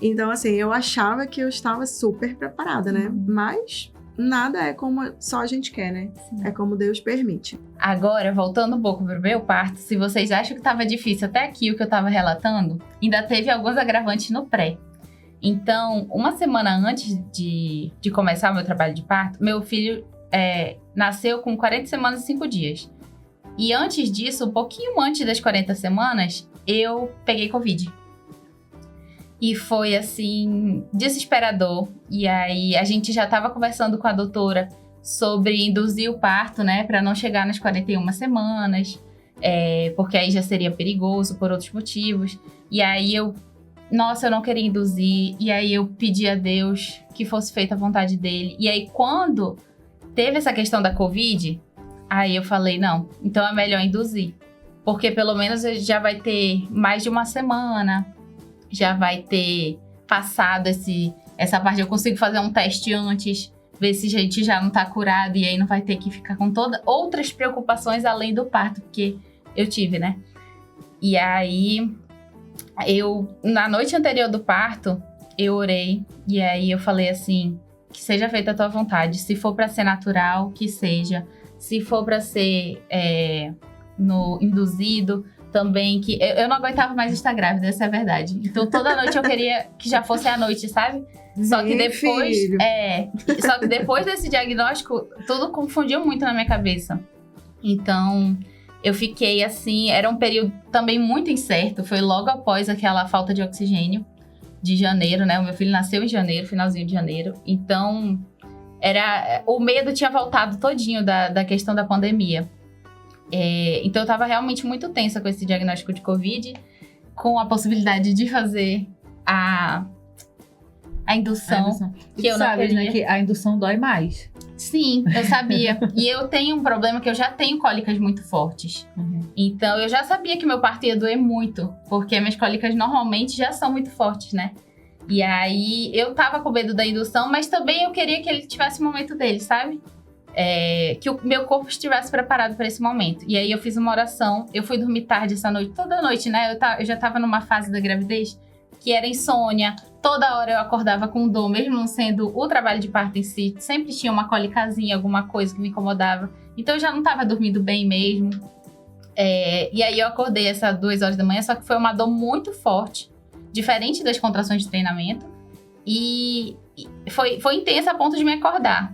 Então, assim, eu achava que eu estava super preparada, né? Mas nada é como só a gente quer, né? É como Deus permite. Agora, voltando um pouco pro meu parto, se vocês acham que estava difícil até aqui o que eu estava relatando, ainda teve alguns agravantes no pré. Então, uma semana antes de começar o meu trabalho de parto, meu filho nasceu com 40 semanas e 5 dias. E antes disso, um pouquinho antes das 40 semanas, eu peguei Covid. E foi, assim, desesperador. E aí, a gente já estava conversando com a doutora sobre induzir o parto, né? Para não chegar nas 41 semanas. Porque aí já seria perigoso por outros motivos. E aí, eu não queria induzir. E aí, eu pedi a Deus que fosse feita a vontade dele. E aí, quando teve essa questão da Covid, aí eu falei: não, então é melhor induzir. Porque pelo menos já vai ter mais de uma semana, já vai ter passado essa parte. Eu consigo fazer um teste antes, ver se a gente já não tá curado, e aí não vai ter que ficar com outras preocupações além do parto, porque eu tive, né? E aí, na noite anterior do parto, eu orei, e aí eu falei assim: que seja feita a tua vontade. Se for pra ser natural, que seja. Se for pra ser no induzido, também. Que eu não aguentava mais estar grávida, essa é a verdade. Então, toda noite eu queria que já fosse à noite, sabe? Só que depois... só que depois desse diagnóstico, tudo confundiu muito na minha cabeça. Então, eu fiquei assim... Era um período também muito incerto. Foi logo após aquela falta de oxigênio de janeiro, né? O meu filho nasceu em janeiro, finalzinho de janeiro. Então, o medo tinha voltado todinho da questão da pandemia. Então eu tava realmente muito tensa com esse diagnóstico de Covid, com a possibilidade de fazer a indução. Que eu não sabe, queria. né, que a indução dói mais. Sim, eu sabia. E eu tenho um problema que eu já tenho cólicas muito fortes. Então, eu já sabia que meu parto ia doer muito, porque minhas cólicas normalmente já são muito fortes, né? E aí, eu tava com medo da indução, mas também eu queria que ele tivesse o momento dele, sabe? Que o meu corpo estivesse preparado para esse momento. E aí, eu fiz uma oração. Eu fui dormir tarde essa noite, toda noite, né? Eu já tava numa fase da gravidez que era insônia. Toda hora eu acordava com dor, mesmo não sendo o trabalho de parto em si. Sempre tinha uma cólicazinha, alguma coisa que me incomodava. Então eu já não tava dormindo bem mesmo. E aí eu acordei essas 2 horas da manhã, só que foi uma dor muito forte, diferente das contrações de treinamento. E foi intensa a ponto de me acordar.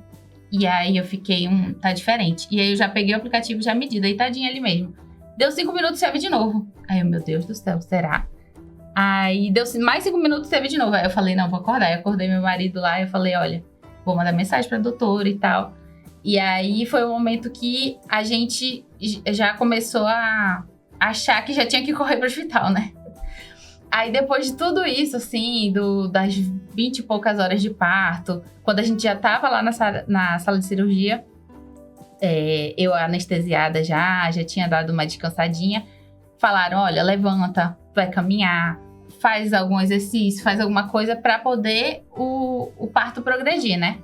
E aí eu fiquei, tá diferente. E aí eu já peguei o aplicativo, já medi, deitadinha ali mesmo. Deu 5 minutos e teve de novo. Aí eu, meu Deus do céu, será? Aí deu mais 5 minutos e teve de novo. Aí eu falei, não, vou acordar. Eu acordei meu marido lá e eu falei, olha, vou mandar mensagem pra doutora e tal. E aí foi o momento que a gente já começou a achar que já tinha que correr pro hospital, né? Aí depois de tudo isso, assim, das 20 e poucas horas de parto, quando a gente já tava lá na sala de cirurgia, eu anestesiada já tinha dado uma descansadinha, falaram, olha, levanta, vai caminhar, faz algum exercício, faz alguma coisa pra poder o parto progredir, né?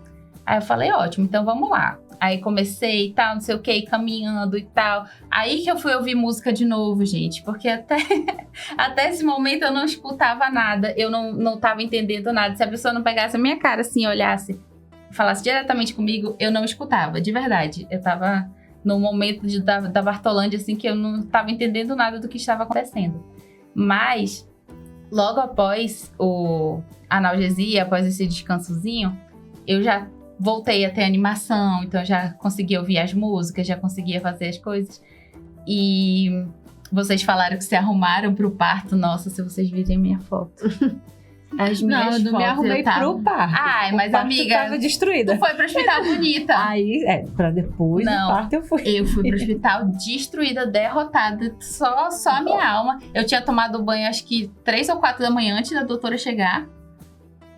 Aí eu falei, ótimo, então vamos lá. Aí comecei e tal, não sei o que, caminhando e tal. Aí que eu fui ouvir música de novo, gente. Porque até esse momento eu não escutava nada. Eu não tava entendendo nada. Se a pessoa não pegasse a minha cara assim, olhasse, falasse diretamente comigo, eu não escutava, de verdade. Eu tava no momento da Bartolândia, assim, que eu não tava entendendo nada do que estava acontecendo. Mas, logo após a analgesia, após esse descansozinho, eu já voltei a ter animação, então já conseguia ouvir as músicas, já conseguia fazer as coisas. E vocês falaram que se arrumaram pro parto. Nossa, se vocês virem minha foto. As minhas eu não fotos, me arrumei pro parto. Ai, mas parto amiga, tava destruída. tu foi pro hospital bonita. Aí, pra depois do parto eu fui. Eu fui pro hospital destruída, derrotada, só a minha alma. Eu tinha tomado banho acho que 3 ou 4 da manhã antes da doutora chegar.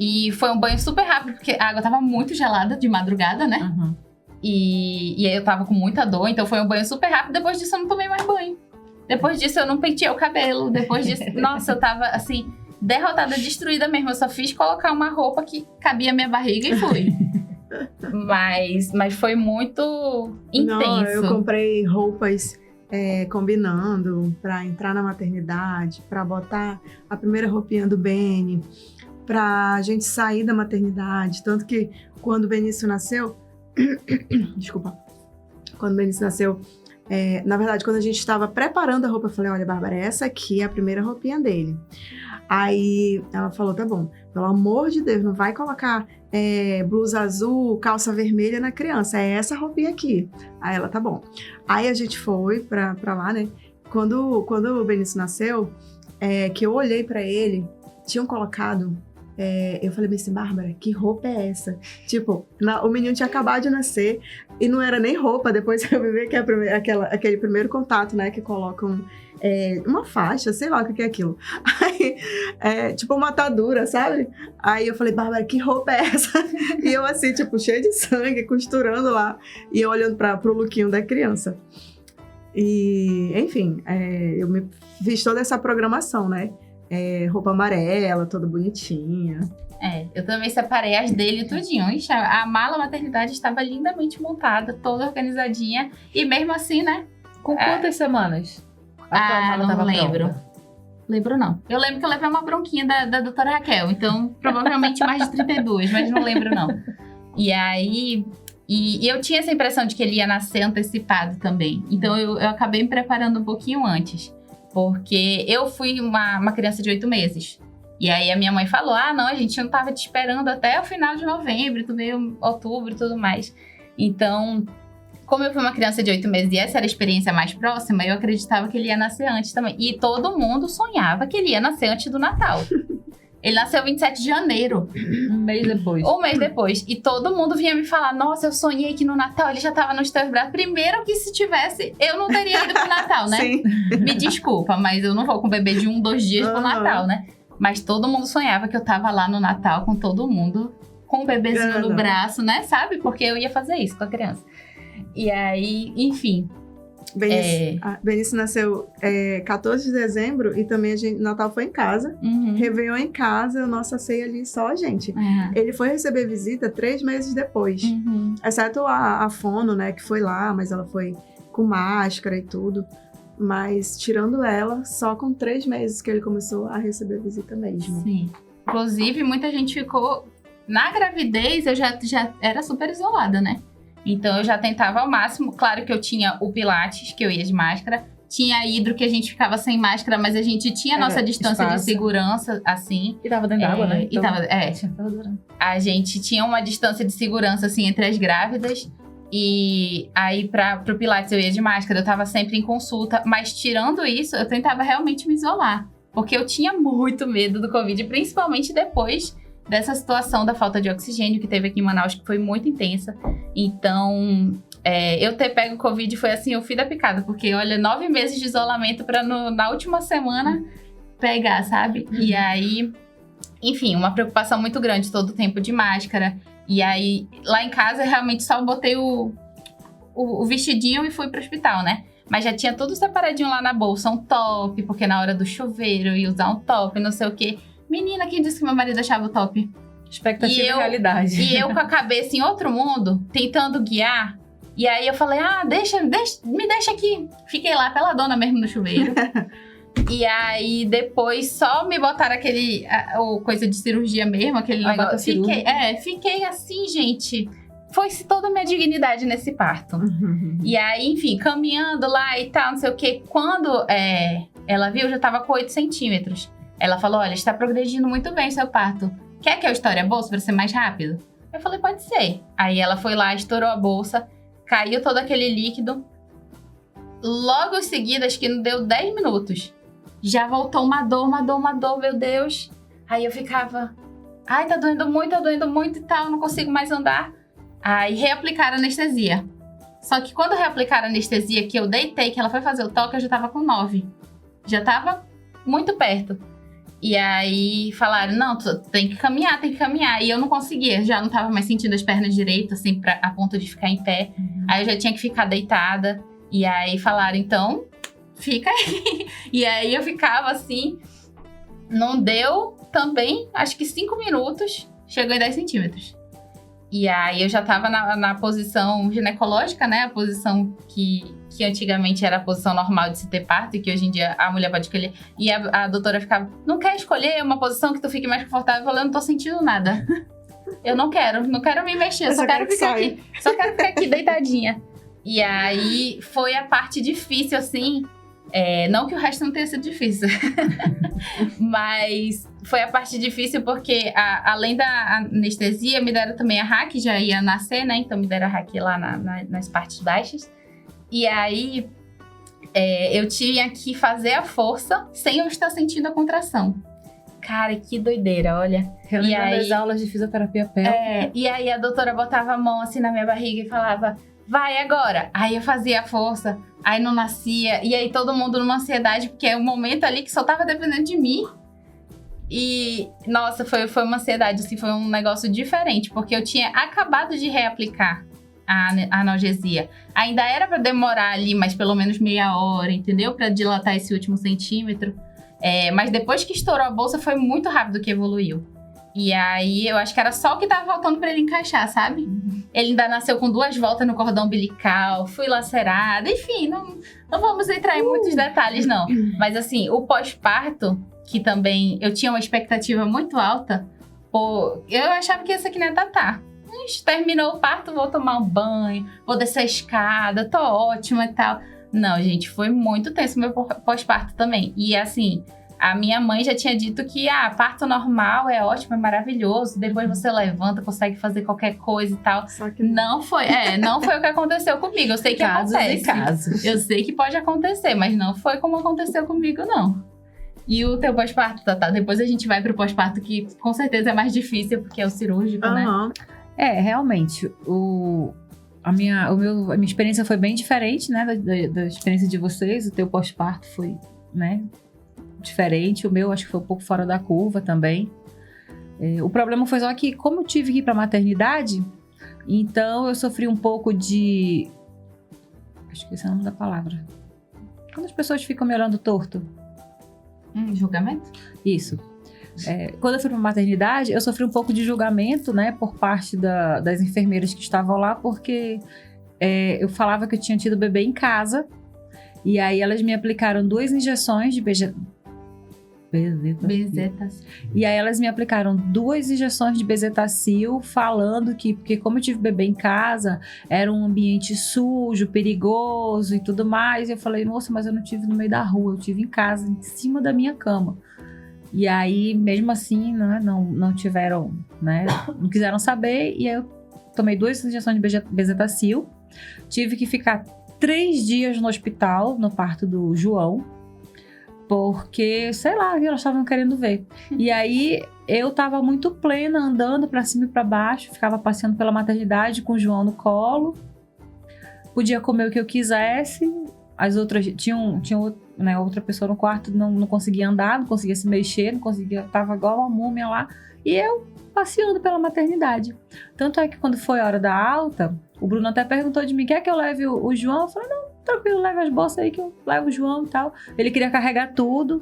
E foi um banho super rápido, porque a água tava muito gelada de madrugada, né? Uhum. E aí eu tava com muita dor, então foi um banho super rápido. Depois disso eu não tomei mais banho. Depois disso eu não penteei o cabelo. Depois disso, nossa, eu tava assim, derrotada, destruída mesmo. Eu só fiz colocar uma roupa que cabia a minha barriga e fui. Mas foi muito intenso. Não, eu comprei roupas combinando pra entrar na maternidade, pra botar a primeira roupinha do Beni, pra gente sair da maternidade. Tanto que quando o Benício nasceu... Desculpa. Quando o Benício nasceu... na verdade, quando a gente estava preparando a roupa, eu falei, olha, Bárbara, essa aqui é a primeira roupinha dele. Aí ela falou, tá bom, pelo amor de Deus, não vai colocar blusa azul, calça vermelha na criança, é essa roupinha aqui. Aí ela, tá bom. Aí a gente foi pra lá, né? Quando o Benício nasceu, que eu olhei pra ele, tinham colocado... eu falei assim, Bárbara, que roupa é essa? Tipo, o menino tinha acabado de nascer e não era nem roupa. Depois eu vi que aquele primeiro contato, né? Que colocam uma faixa, sei lá o que é aquilo. Aí, tipo uma atadura, sabe? Aí eu falei, Bárbara, que roupa é essa? E eu assim, tipo, cheia de sangue, costurando lá. E eu olhando pro lookinho da criança. E, enfim, eu me fiz toda essa programação, né? Roupa amarela, toda bonitinha. Eu também separei as dele tudinho. Ixi, a mala maternidade estava lindamente montada, toda organizadinha. E mesmo assim, né? Com quantas semanas? Não lembro. Lembro não. Eu lembro que eu levei uma bronquinha da doutora Raquel. Então, provavelmente mais de 32, mas não lembro não. E aí... E eu tinha essa impressão de que ele ia nascer antecipado também. Então, eu acabei me preparando um pouquinho antes. Porque eu fui uma criança de 8 meses. E aí a minha mãe falou, não, a gente não tava te esperando até o final de novembro, tu veio outubro e tudo mais. Então, como eu fui uma criança de 8 meses e essa era a experiência mais próxima, eu acreditava que ele ia nascer antes também. E todo mundo sonhava que ele ia nascer antes do Natal. Ele nasceu 27 de janeiro. Um mês depois. Um mês depois. E todo mundo vinha me falar, nossa, eu sonhei que no Natal ele já tava nos teus braços. Primeiro que se tivesse, eu não teria ido pro Natal, né? Sim. Me desculpa, mas eu não vou com o bebê de 2 dias pro Natal, né? Mas todo mundo sonhava que eu tava lá no Natal com todo mundo, com o bebezinho no braço, né? Sabe? Porque eu ia fazer isso com a criança. E aí, enfim. Benício nasceu 14 de dezembro e também Natal foi em casa. Réveillon em casa, nossa ceia ali só a gente. Ele foi receber visita 3 meses depois. Exceto a Fono, né, que foi lá, mas ela foi com máscara e tudo. Mas tirando ela, só com 3 meses que ele começou a receber visita mesmo. Sim. Inclusive, muita gente ficou... Na gravidez, eu já era super isolada, né? Então, eu já tentava ao máximo. Claro que eu tinha o Pilates, que eu ia de máscara. Tinha a Hidro, que a gente ficava sem máscara, mas a gente tinha a nossa distância de segurança, assim. E tava dentro d'água, né? Então, a gente tinha uma distância de segurança, assim, entre as grávidas. E aí, pro Pilates, eu ia de máscara. Eu tava sempre em consulta. Mas, tirando isso, eu tentava realmente me isolar. Porque eu tinha muito medo do Covid, principalmente depois dessa situação da falta de oxigênio que teve aqui em Manaus, que foi muito intensa. Então, eu ter pego o Covid foi assim, o fim da picada. Porque, olha, 9 meses de isolamento pra na última semana pegar, sabe? E aí, enfim, uma preocupação muito grande todo o tempo de máscara. E aí, lá em casa, eu realmente só botei o vestidinho e fui pro hospital, né? Mas já tinha tudo separadinho lá na bolsa, um top, porque na hora do chuveiro eu ia usar um top, não sei o quê. Menina, quem disse que meu marido achava o top? Expectativa e realidade. E eu com a cabeça em outro mundo, tentando guiar. E aí eu falei, me deixa aqui. Fiquei lá peladona mesmo no chuveiro. E aí depois só me botaram coisa de cirurgia mesmo, aquele negócio. Fiquei assim, gente. Foi-se toda a minha dignidade nesse parto. E aí, enfim, caminhando lá e tal, não sei o quê. Quando ela viu, eu já tava com 8 centímetros. Ela falou, olha, está progredindo muito bem o seu parto. Quer que eu estoure a bolsa para ser mais rápido? Eu falei, pode ser. Aí ela foi lá, estourou a bolsa, caiu todo aquele líquido. Logo em seguida, acho que não deu 10 minutos. Já voltou uma dor, meu Deus. Aí eu ficava, ai, tá doendo muito e tal, não consigo mais andar. Aí reaplicaram anestesia. Só que quando reaplicaram anestesia, que eu deitei, que ela foi fazer o toque, eu já tava com 9. Já tava muito perto. E aí falaram, não, tu tem que caminhar. E eu não conseguia, já não tava mais sentindo as pernas direito, assim, a ponto de ficar em pé. Aí eu já tinha que ficar deitada. E aí falaram, então, fica aí. E aí eu ficava assim, não deu também, acho que 5 minutos, chegou em 10 centímetros. E aí eu já tava na posição ginecológica, né? A posição que antigamente era a posição normal de se ter parto e que hoje em dia a mulher pode escolher. E a doutora ficava, não quer escolher uma posição que tu fique mais confortável? Eu falei, eu não tô sentindo nada. Eu não quero me mexer, eu só quero ficar aqui. Só quero ficar aqui deitadinha. E aí foi a parte difícil, assim. Não que o resto não tenha sido difícil. Mas foi a parte difícil porque, além da anestesia, me deram também a RAC, já ia nascer, né? Então me deram a RAC lá nas partes baixas. E aí eu tinha que fazer a força sem eu estar sentindo a contração. Cara, que doideira, olha. Relembrando as aulas de fisioterapia pélvica. E aí a doutora botava a mão assim na minha barriga e falava, vai agora. Aí eu fazia a força. Aí não nascia, e aí todo mundo numa ansiedade, porque é um momento ali que só tava dependendo de mim. E, nossa, foi uma ansiedade, assim, foi um negócio diferente, porque eu tinha acabado de reaplicar a analgesia. Ainda era pra demorar ali, mas pelo menos meia hora, entendeu? Pra dilatar esse último centímetro. Mas depois que estourou a bolsa, foi muito rápido que evoluiu. E aí, eu acho que era só o que tava faltando pra ele encaixar, sabe? Ele ainda nasceu com 2 voltas no cordão umbilical, fui lacerada, enfim, não vamos entrar em muitos detalhes, não. Mas assim, o pós-parto, que também eu tinha uma expectativa muito alta, eu achava que ia ser que nem a Tatá. Terminou o parto, vou tomar um banho, vou descer a escada, tô ótima e tal. Não, gente, foi muito tenso o meu pós-parto também. E assim, a minha mãe já tinha dito que parto normal é ótimo, é maravilhoso. Depois você levanta, consegue fazer qualquer coisa e tal. Só que não foi o que aconteceu comigo. Eu sei que acontece. Casos. Eu sei que pode acontecer, mas não foi como aconteceu comigo, não. E o teu pós-parto, Tatá? Depois a gente vai pro pós-parto, que com certeza é mais difícil, porque é o cirúrgico, né? Aham. Realmente, a minha experiência foi bem diferente, né, da experiência de vocês. O teu pós-parto foi, né, diferente. O meu acho que foi um pouco fora da curva também. O problema foi só que, como eu tive que ir pra maternidade, então eu sofri um pouco de... Acho que esse é o nome da palavra. Quando as pessoas ficam me olhando torto. Julgamento? Isso. Quando eu fui pra maternidade, eu sofri um pouco de julgamento, né, por parte das enfermeiras que estavam lá, porque eu falava que eu tinha tido bebê em casa, e aí elas me aplicaram 2 injeções de Bezetacil. E aí elas me aplicaram 2 injeções de Bezetacil, falando que, porque como eu tive bebê em casa, era um ambiente sujo, perigoso e tudo mais. E eu falei, moça, mas eu não tive no meio da rua, eu tive em casa, em cima da minha cama. E aí, mesmo assim, né, não tiveram, né, não quiseram saber. E aí eu tomei 2 injeções de Bezetacil. Tive que ficar 3 dias no hospital, no parto do João, porque, sei lá, elas estavam querendo ver. E aí, eu tava muito plena, andando pra cima e pra baixo, ficava passeando pela maternidade com o João no colo. Podia comer o que eu quisesse. As outras, tinha né, outra pessoa no quarto, não conseguia andar, não conseguia se mexer, não conseguia, tava igual uma múmia lá. E eu passeando pela maternidade. Tanto é que quando foi a hora da alta, o Bruno até perguntou de mim, quer que eu leve o João? Eu falei, não, tranquilo, leve as bolsas aí que eu levo o João e tal. Ele queria carregar tudo.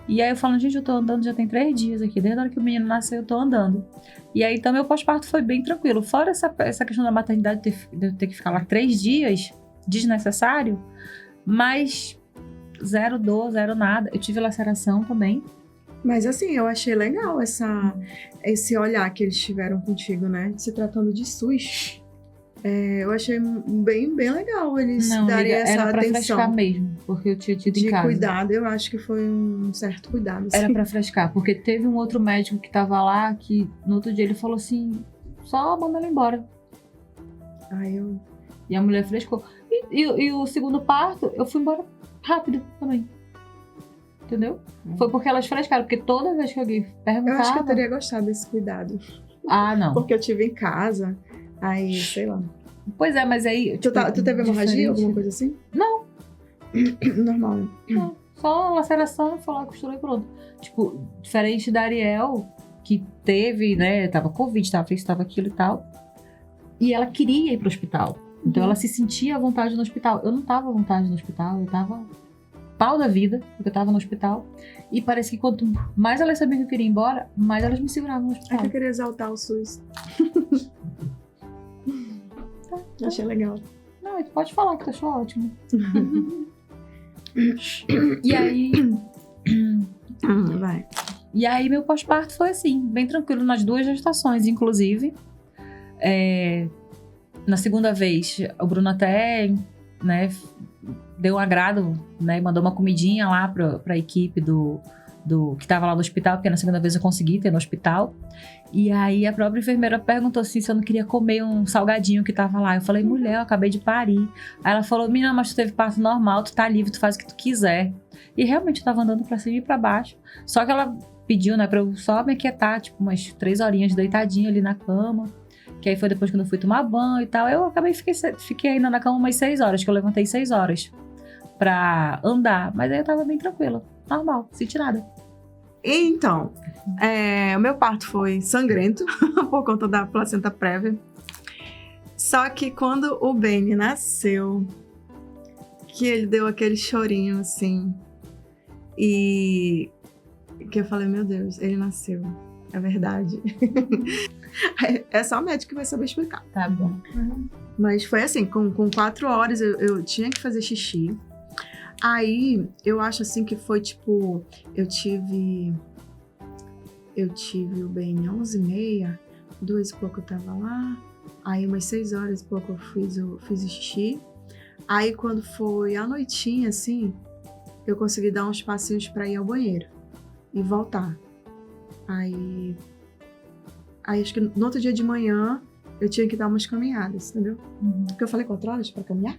E aí eu falando, gente, eu tô andando já tem 3 dias aqui. Desde a hora que o menino nasceu, eu tô andando. E aí, então, meu pós-parto foi bem tranquilo. Fora essa questão da maternidade, de eu ter que ficar lá 3 dias, desnecessário, mas zero dor, zero nada. Eu tive laceração também. Mas assim, eu achei legal esse olhar que eles tiveram contigo, né? Se tratando de SUS. Eu achei bem legal eles darem essa era pra atenção. frescar mesmo, porque eu tinha tido em De casa. cuidado, eu acho que foi um certo cuidado. Assim. Era pra frescar, porque teve um outro médico que tava lá, que no outro dia ele falou assim, só manda ela embora. E a mulher frescou. E o segundo parto, eu fui embora rápido também. Entendeu? Foi porque elas frescaram, porque toda vez que alguém perguntava... Eu acho que eu teria gostado desse cuidado. Ah, não. Porque eu tive em casa, aí, sei lá. Pois é, mas aí... Tu teve hemorragia, alguma coisa assim? Não. Normal, né? Não. Só laceração, foi lá, costurou e pronto. Tipo, diferente da Ariel, que teve, né, tava Covid, tava isso, tava aquilo e tal. E ela queria ir pro hospital. Então ela se sentia à vontade no hospital. Eu não tava à vontade no hospital, eu tava pau da vida, porque eu tava no hospital. E parece que quanto mais elas sabiam que eu queria ir embora, mais elas me seguravam no hospital. É que eu queria exaltar o SUS. Tá. Achei legal. Não, tu pode falar que tu achou ótimo. E aí... Vai. E aí meu pós-parto foi assim, bem tranquilo nas 2 gestações, inclusive. Na segunda vez, o Bruno até, né, deu um agrado, né, mandou uma comidinha lá pra equipe do que tava lá no hospital, porque na segunda vez eu consegui ter no hospital. E aí a própria enfermeira perguntou assim, se eu não queria comer um salgadinho que tava lá. Eu falei, mulher, eu acabei de parir. Aí ela falou, menina, mas tu teve parto normal, tu tá livre, tu faz o que tu quiser. E realmente eu tava andando pra cima e pra baixo. Só que ela pediu, né, pra eu só me aquietar, tipo, umas 3 horinhas deitadinha ali na cama. Que aí foi depois quando eu fui tomar banho e tal. Eu acabei, fiquei ainda na cama umas 6 horas, que eu levantei 6 horas pra andar. Mas aí eu tava bem tranquila, normal, senti nada. Então, o meu parto foi sangrento, por conta da placenta prévia. Só que quando o Benny nasceu, que ele deu aquele chorinho assim, e que eu falei, meu Deus, ele nasceu, é verdade. É só o médico que vai saber explicar. Tá bom. Mas foi assim, com 4 horas eu tinha que fazer xixi. Aí, eu acho assim que foi tipo, eu tive o Benny 11h30, 2 e pouco eu tava lá. Aí umas 6 horas e pouco eu fiz o xixi. Aí quando foi à noitinha, assim, eu consegui dar uns passinhos pra ir ao banheiro e voltar. Aí acho que no outro dia de manhã eu tinha que dar umas caminhadas, entendeu? Porque eu falei 4 horas pra caminhar?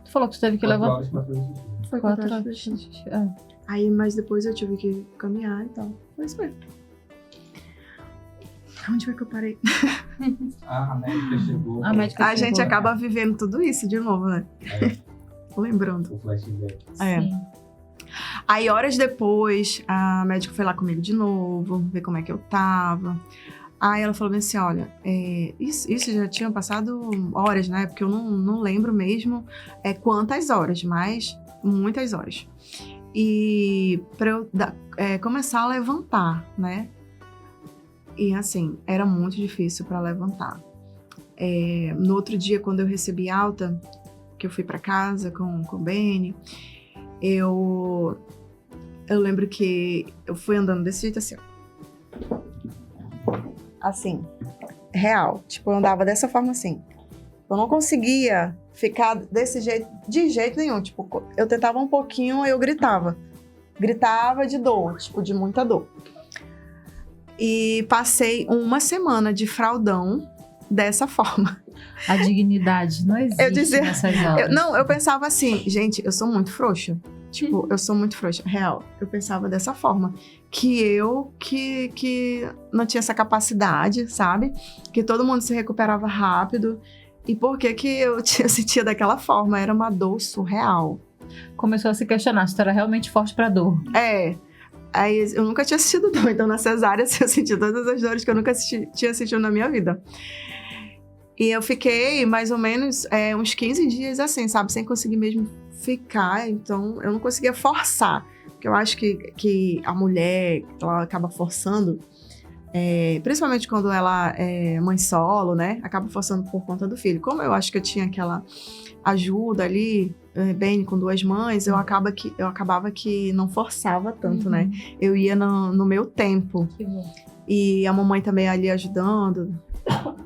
Tu falou que tu teve que levar... Foi 4 horas pra xixi. Aí, mas depois eu tive que caminhar e tal. Foi isso mesmo. Onde foi que eu parei? A médica chegou. A gente acaba vivendo tudo isso de novo, né? Lembrando. O flashback. Sim. Aí, horas depois, a médica foi lá comigo de novo, ver como é que eu tava. Aí ela falou assim, olha, isso já tinha passado horas, né? Porque eu não lembro mesmo quantas horas, mas muitas horas. E pra eu começar a levantar, né? E assim, era muito difícil pra levantar. No outro dia, quando eu recebi alta, que eu fui pra casa com o Beni, eu lembro que eu fui andando desse jeito assim, ó. Assim, real. Tipo, eu andava dessa forma assim. Eu não conseguia ficar desse jeito, de jeito nenhum. Tipo, eu tentava um pouquinho, eu gritava. Gritava de dor, tipo, de muita dor. E passei uma semana de fraldão dessa forma. A dignidade não existe Eu dizia, nessas horas. eu pensava assim, gente, eu sou muito frouxa. Tipo, eu sou muito frouxa. Real, eu pensava dessa forma. Que eu que não tinha essa capacidade, sabe? Que todo mundo se recuperava rápido. E por que eu sentia daquela forma? Era uma dor surreal. Começou a se questionar se tu era realmente forte pra dor. Aí eu nunca tinha sentido dor. Então, na cesárea, eu senti todas as dores que eu nunca tinha sentido na minha vida. E eu fiquei mais ou menos uns 15 dias assim, sabe? Sem conseguir mesmo ficar. Então, eu não conseguia forçar. Porque eu acho que a mulher, ela acaba forçando, principalmente quando ela é mãe solo, né? Acaba forçando por conta do filho. Como eu acho que eu tinha aquela ajuda ali, bem com 2 mães, eu acabava que não forçava tanto, né? Eu ia no meu tempo. Que bom. E a mamãe também ali ajudando.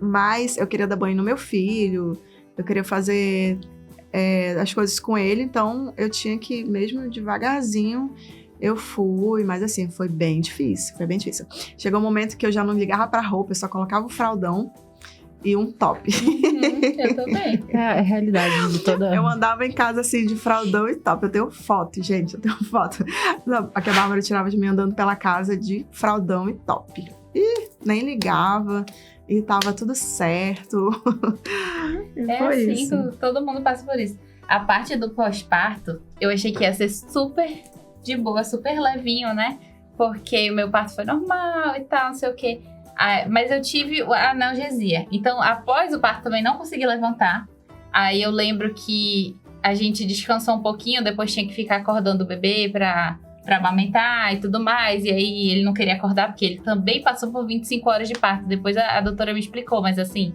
Mas eu queria dar banho no meu filho, eu queria fazer as coisas com ele, então eu tinha que, mesmo devagarzinho, eu fui, mas assim, foi bem difícil. Chegou um momento que eu já não ligava pra roupa, eu só colocava o fraldão e um top. Eu também. É a realidade de toda... Eu andava em casa assim, de fraldão e top. Eu tenho foto, gente, Aqui a Bárbara tirava de mim andando pela casa de fraldão e top. E nem ligava. E tava tudo certo. Foi assim, isso. Todo mundo passa por isso. A parte do pós-parto, eu achei que ia ser super de boa, super levinho, né? Porque o meu parto foi normal e tal, não sei o quê. Mas eu tive a analgesia. Então, após o parto, também não consegui levantar. Aí eu lembro que a gente descansou um pouquinho, depois tinha que ficar acordando o bebê pra amamentar e tudo mais. E aí ele não queria acordar, porque ele também passou por 25 horas de parto. Depois a doutora me explicou, mas assim,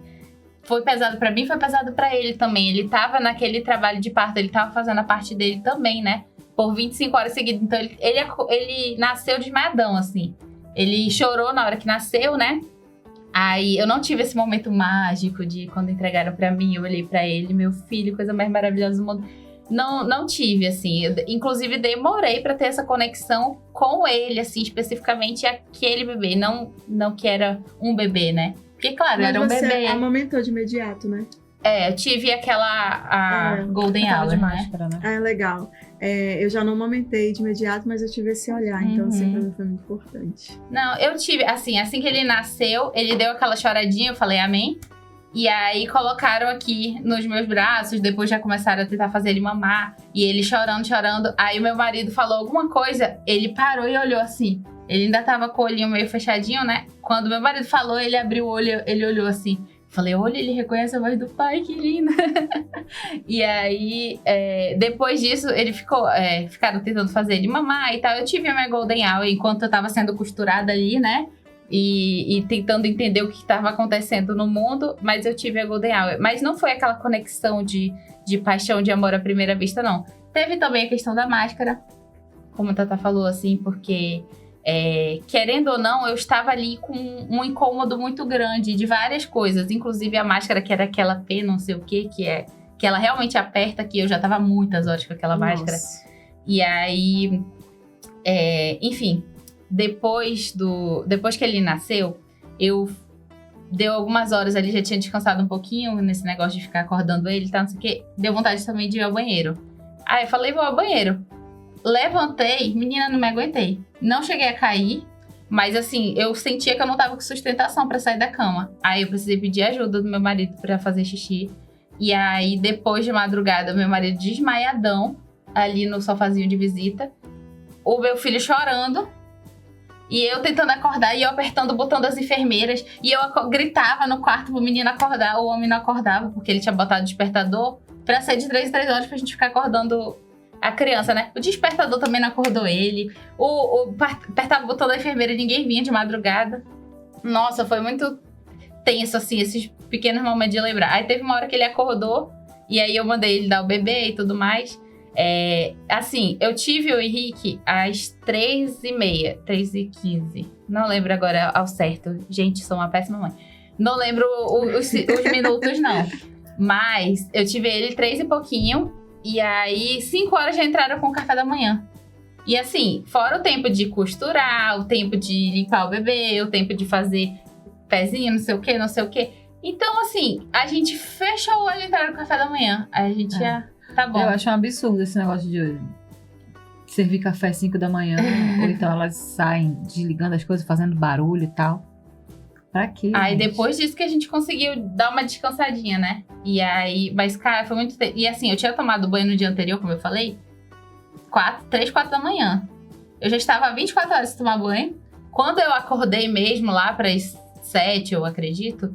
foi pesado pra mim, foi pesado pra ele também. Ele tava naquele trabalho de parto, ele tava fazendo a parte dele também, né? Por 25 horas seguidas. Então ele nasceu desmaiadão, assim. Ele chorou na hora que nasceu, né? Aí eu não tive esse momento mágico de quando entregaram pra mim, eu olhei pra ele, meu filho, coisa mais maravilhosa do mundo. Não tive, assim. Eu, inclusive, demorei pra ter essa conexão com ele, assim, especificamente aquele bebê. Não que era um bebê, né? Porque, claro, Mas era um bebê. você amamentou de imediato, né? Eu tive a Golden Hour, de né? máscara, né? Legal. Eu já não amamentei de imediato, mas eu tive esse olhar. Então, assim, pra mim foi muito importante. Não, eu tive, assim que ele nasceu, ele deu aquela choradinha, eu falei amém. E aí colocaram aqui nos meus braços, depois já começaram a tentar fazer ele mamar. E ele chorando. Aí o meu marido falou alguma coisa, ele parou e olhou assim. Ele ainda tava com o olhinho meio fechadinho, né? Quando meu marido falou, ele abriu o olho, ele olhou assim. Falei, olha, ele reconhece a voz do pai, que linda. E aí, depois disso, ele ficaram tentando fazer ele mamar e tal. Eu tive a minha Golden Hour enquanto eu tava sendo costurada ali, né? E tentando entender o que estava acontecendo no mundo, mas eu tive a Golden Hour. Mas não foi aquela conexão de paixão, de amor à primeira vista, não. Teve também a questão da máscara, como a Tata falou, assim, porque, querendo ou não, eu estava ali com um incômodo muito grande de várias coisas, inclusive a máscara, que era aquela P, não sei o que ela realmente aperta, que eu já estava muitas horas com aquela máscara. E aí, enfim... Depois que ele nasceu, deu algumas horas ali, já tinha descansado um pouquinho nesse negócio de ficar acordando ele e tal, não sei o que. Deu vontade também de ir ao banheiro. Aí eu falei, vou ao banheiro. levantei, menina, não me aguentei. Não cheguei a cair, mas assim, eu sentia que eu não tava com sustentação pra sair da cama. Aí eu precisei pedir ajuda do meu marido pra fazer xixi. E aí, depois de madrugada, meu marido desmaiadão ali no sofazinho de visita. O meu filho chorando. E eu tentando acordar e eu apertando o botão das enfermeiras. E eu gritava no quarto pro menino acordar. O homem não acordava, porque ele tinha botado despertador pra ser de 3 em 3 horas pra gente ficar acordando a criança, né? O despertador também não acordou ele. Apertava o botão da enfermeira e ninguém vinha de madrugada. Nossa, foi muito tenso, assim, esses pequenos momentos de lembrar. Aí teve uma hora que ele acordou e aí eu mandei ele dar o bebê e tudo mais. Assim, eu tive o Henrique às 3h30, 3h15. Não lembro agora ao certo. Gente, sou uma péssima mãe. Não lembro os minutos, não. Mas eu tive ele 3 e pouquinho. E aí, 5 horas já entraram com o café da manhã. E assim, fora o tempo de costurar, o tempo de limpar o bebê, o tempo de fazer pezinho, não sei o que, não sei o que. Então, assim, a gente fechou o olho e entraram no café da manhã. Aí a gente já... Tá bom. Eu acho um absurdo esse negócio de servir café às 5 da manhã. Ou então elas saem desligando as coisas, fazendo barulho e tal. Pra quê? Aí gente? depois disso que a gente conseguiu dar uma descansadinha, né? E aí... Mas, cara, foi muito... E assim, eu tinha tomado banho no dia anterior, como eu falei. 3, 4 da manhã. Eu já estava 24 horas sem tomar banho. Quando eu acordei mesmo lá para as 7, eu acredito,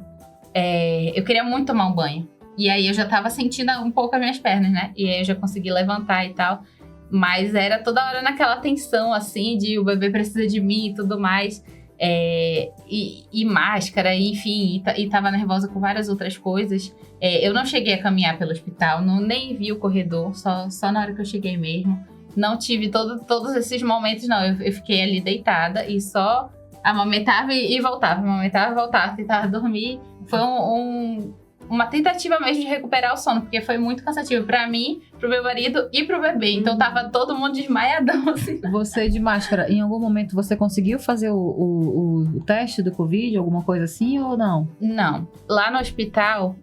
eu queria muito tomar um banho. E aí eu já tava sentindo um pouco as minhas pernas, né? E aí eu já consegui levantar e tal. Mas era toda hora naquela tensão, assim, de o bebê precisa de mim e tudo mais. E máscara, enfim, e tava nervosa com várias outras coisas. Eu não cheguei a caminhar pelo hospital, nem vi o corredor, só na hora que eu cheguei mesmo. Não tive todos esses momentos, não. Eu fiquei ali deitada e só amamentava e voltava. Amamentava e voltava, tentava dormir. Foi uma tentativa mesmo de recuperar o sono, porque foi muito cansativo pra mim, pro meu marido e pro bebê. Então tava todo mundo desmaiadão, assim. Você de máscara, em algum momento você conseguiu fazer o teste do Covid, alguma coisa assim, ou não? Não. Lá no hospital,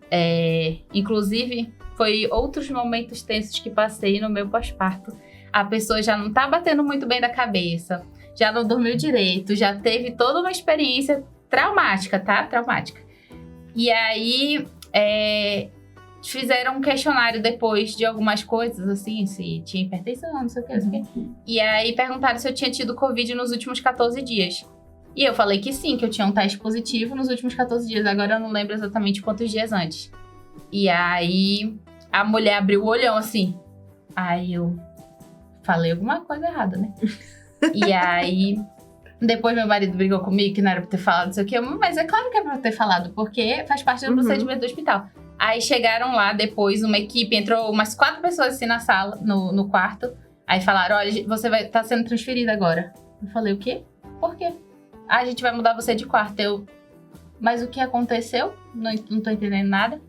inclusive, foi outros momentos tensos que passei no meu pós-parto. A pessoa já não tá batendo muito bem da cabeça, já não dormiu direito, já teve toda uma experiência traumática, tá? Traumática. E aí, fizeram um questionário depois de algumas coisas, assim, se tinha hipertensão, não sei o que, não sei o que. E aí, perguntaram se eu tinha tido Covid nos últimos 14 dias. E eu falei que sim, que eu tinha um teste positivo nos últimos 14 dias. Agora eu não lembro exatamente quantos dias antes. E aí, a mulher abriu o olhão, assim. Aí eu falei alguma coisa errada, né? E aí, depois meu marido brigou comigo que não era pra ter falado, não sei o que. Mas é claro que é pra ter falado, porque faz parte do procedimento do hospital. Aí chegaram lá depois, uma equipe, entrou umas 4 pessoas assim na sala, no quarto. Aí falaram, olha, você tá sendo transferida agora. Eu falei, o quê? Por quê? A gente vai mudar você de quarto. Mas o que aconteceu? Não tô entendendo nada.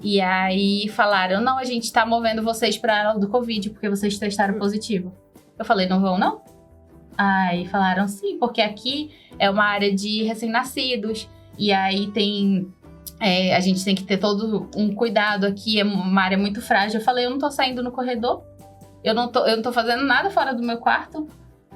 E aí falaram, não, a gente tá movendo vocês pra ala do Covid, porque vocês testaram positivo. Eu falei, não vão não? Aí falaram, sim, porque aqui é uma área de recém-nascidos. E aí a gente tem que ter todo um cuidado aqui, é uma área muito frágil. Eu falei, eu não tô saindo no corredor. Eu não tô fazendo nada fora do meu quarto.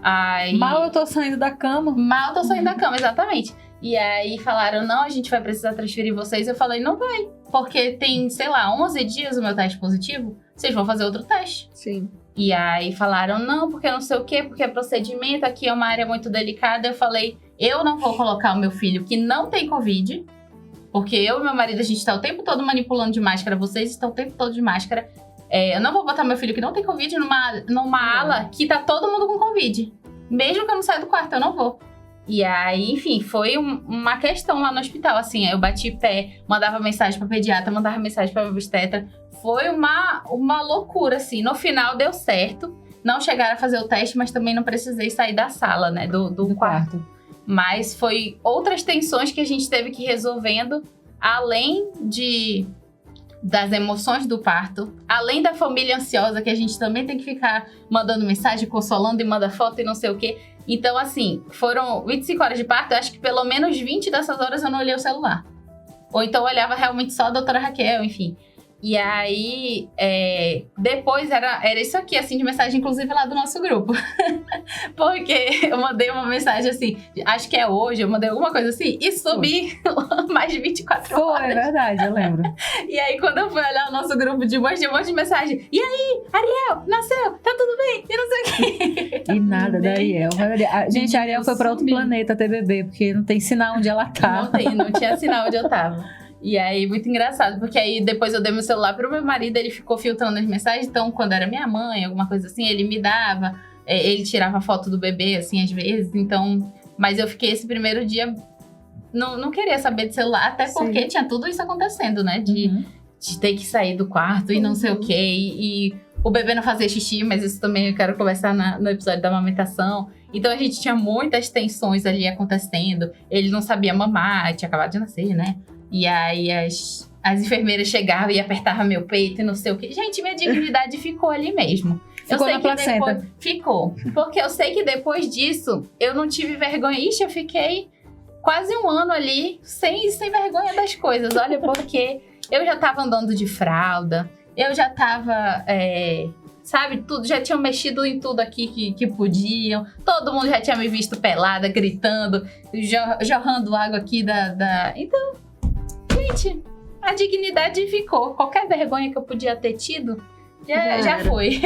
Aí... Mal eu tô saindo da cama. Mal eu tô saindo da cama, exatamente. E aí falaram, não, a gente vai precisar transferir vocês. Eu falei, não vai, porque tem, sei lá, 11 dias o meu teste positivo. Vocês vão fazer outro teste. Sim. E aí falaram, não, porque não sei o quê, porque é procedimento, aqui é uma área muito delicada. Eu falei, eu não vou colocar o meu filho que não tem Covid, porque eu e meu marido, a gente tá o tempo todo manipulando de máscara, vocês estão o tempo todo de máscara. Eu não vou botar meu filho que não tem Covid numa ala que tá todo mundo com Covid. Mesmo que eu não saia do quarto, eu não vou. E aí, enfim, foi uma questão lá no hospital, assim, eu bati pé, mandava mensagem pra pediatra, mandava mensagem pra obstetra. Foi uma loucura, assim. No final deu certo, não chegaram a fazer o teste, mas também não precisei sair da sala, né, do quarto. Mas foi outras tensões que a gente teve que ir resolvendo, além das emoções do parto, além da família ansiosa, que a gente também tem que ficar mandando mensagem, consolando e manda foto e não sei o quê. Então, assim, foram 25 horas de parto, eu acho que pelo menos 20 dessas horas eu não olhei o celular. Ou então eu olhava realmente só a doutora Raquel, enfim. E aí, depois era isso aqui, assim, de mensagem, inclusive lá do nosso grupo. Porque eu mandei uma mensagem assim, acho que é hoje, eu mandei alguma coisa assim, e subi mais de 24 horas. Foi, é verdade, eu lembro. E aí, quando eu fui olhar o nosso grupo de manhã, tinha um monte de mensagem. E aí, Ariel, nasceu, tá tudo bem, e não sei o quê. E nada da Ariel. Gente, a Ariel foi pra outro Sumiu. planeta ter bebê, porque não tem sinal onde ela tá. Não tinha sinal onde eu tava. E aí, muito engraçado, porque aí depois eu dei meu celular pro meu marido, ele ficou filtrando as mensagens, então quando era minha mãe, alguma coisa assim, ele me dava, ele tirava foto do bebê, assim, às vezes, então... Mas eu fiquei esse primeiro dia, não queria saber de celular, até porque tinha tudo isso acontecendo, né, de ter que sair do quarto e não sei o quê, e o bebê não fazer xixi, mas isso também eu quero conversar no episódio da amamentação. Então a gente tinha muitas tensões ali acontecendo, ele não sabia mamar, tinha acabado de nascer, né? E aí as enfermeiras chegavam e apertavam meu peito e não sei o quê. Gente, minha dignidade ficou ali mesmo. Ficou na placenta. Depois, ficou. Porque eu sei que depois disso, eu não tive vergonha. Ixi, eu fiquei quase um ano ali sem vergonha das coisas. Olha, porque eu já tava andando de fralda, eu já tava... sabe, tudo, já tinham mexido em tudo aqui que podiam. Todo mundo já tinha me visto pelada, gritando, jorrando água aqui Então, gente, a dignidade ficou. Qualquer vergonha que eu podia ter tido, já foi.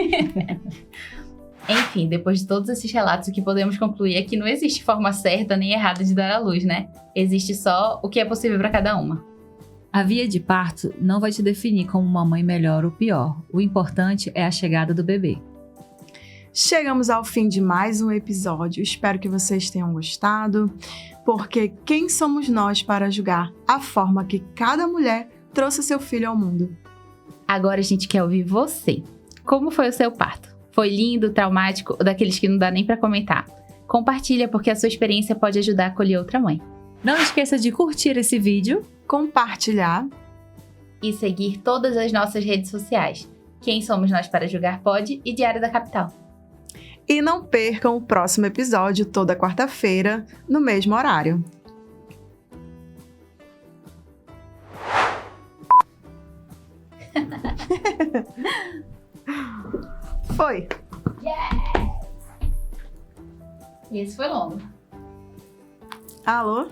Enfim, depois de todos esses relatos, o que podemos concluir é que não existe forma certa nem errada de dar à luz, né? Existe só o que é possível para cada uma. A via de parto não vai te definir como uma mãe melhor ou pior. O importante é a chegada do bebê. Chegamos ao fim de mais um episódio. Espero que vocês tenham gostado, porque quem somos nós para julgar a forma que cada mulher trouxe seu filho ao mundo? Agora a gente quer ouvir você. Como foi o seu parto? Foi lindo, traumático ou daqueles que não dá nem para comentar? Compartilha, porque a sua experiência pode ajudar a acolher outra mãe. Não esqueça de curtir esse vídeo, Compartilhar e seguir todas as nossas redes sociais. Quem somos nós para julgar pode e Diário da Capital. e não percam o próximo episódio toda quarta-feira, no mesmo horário. Foi! Esse foi longo. Alô?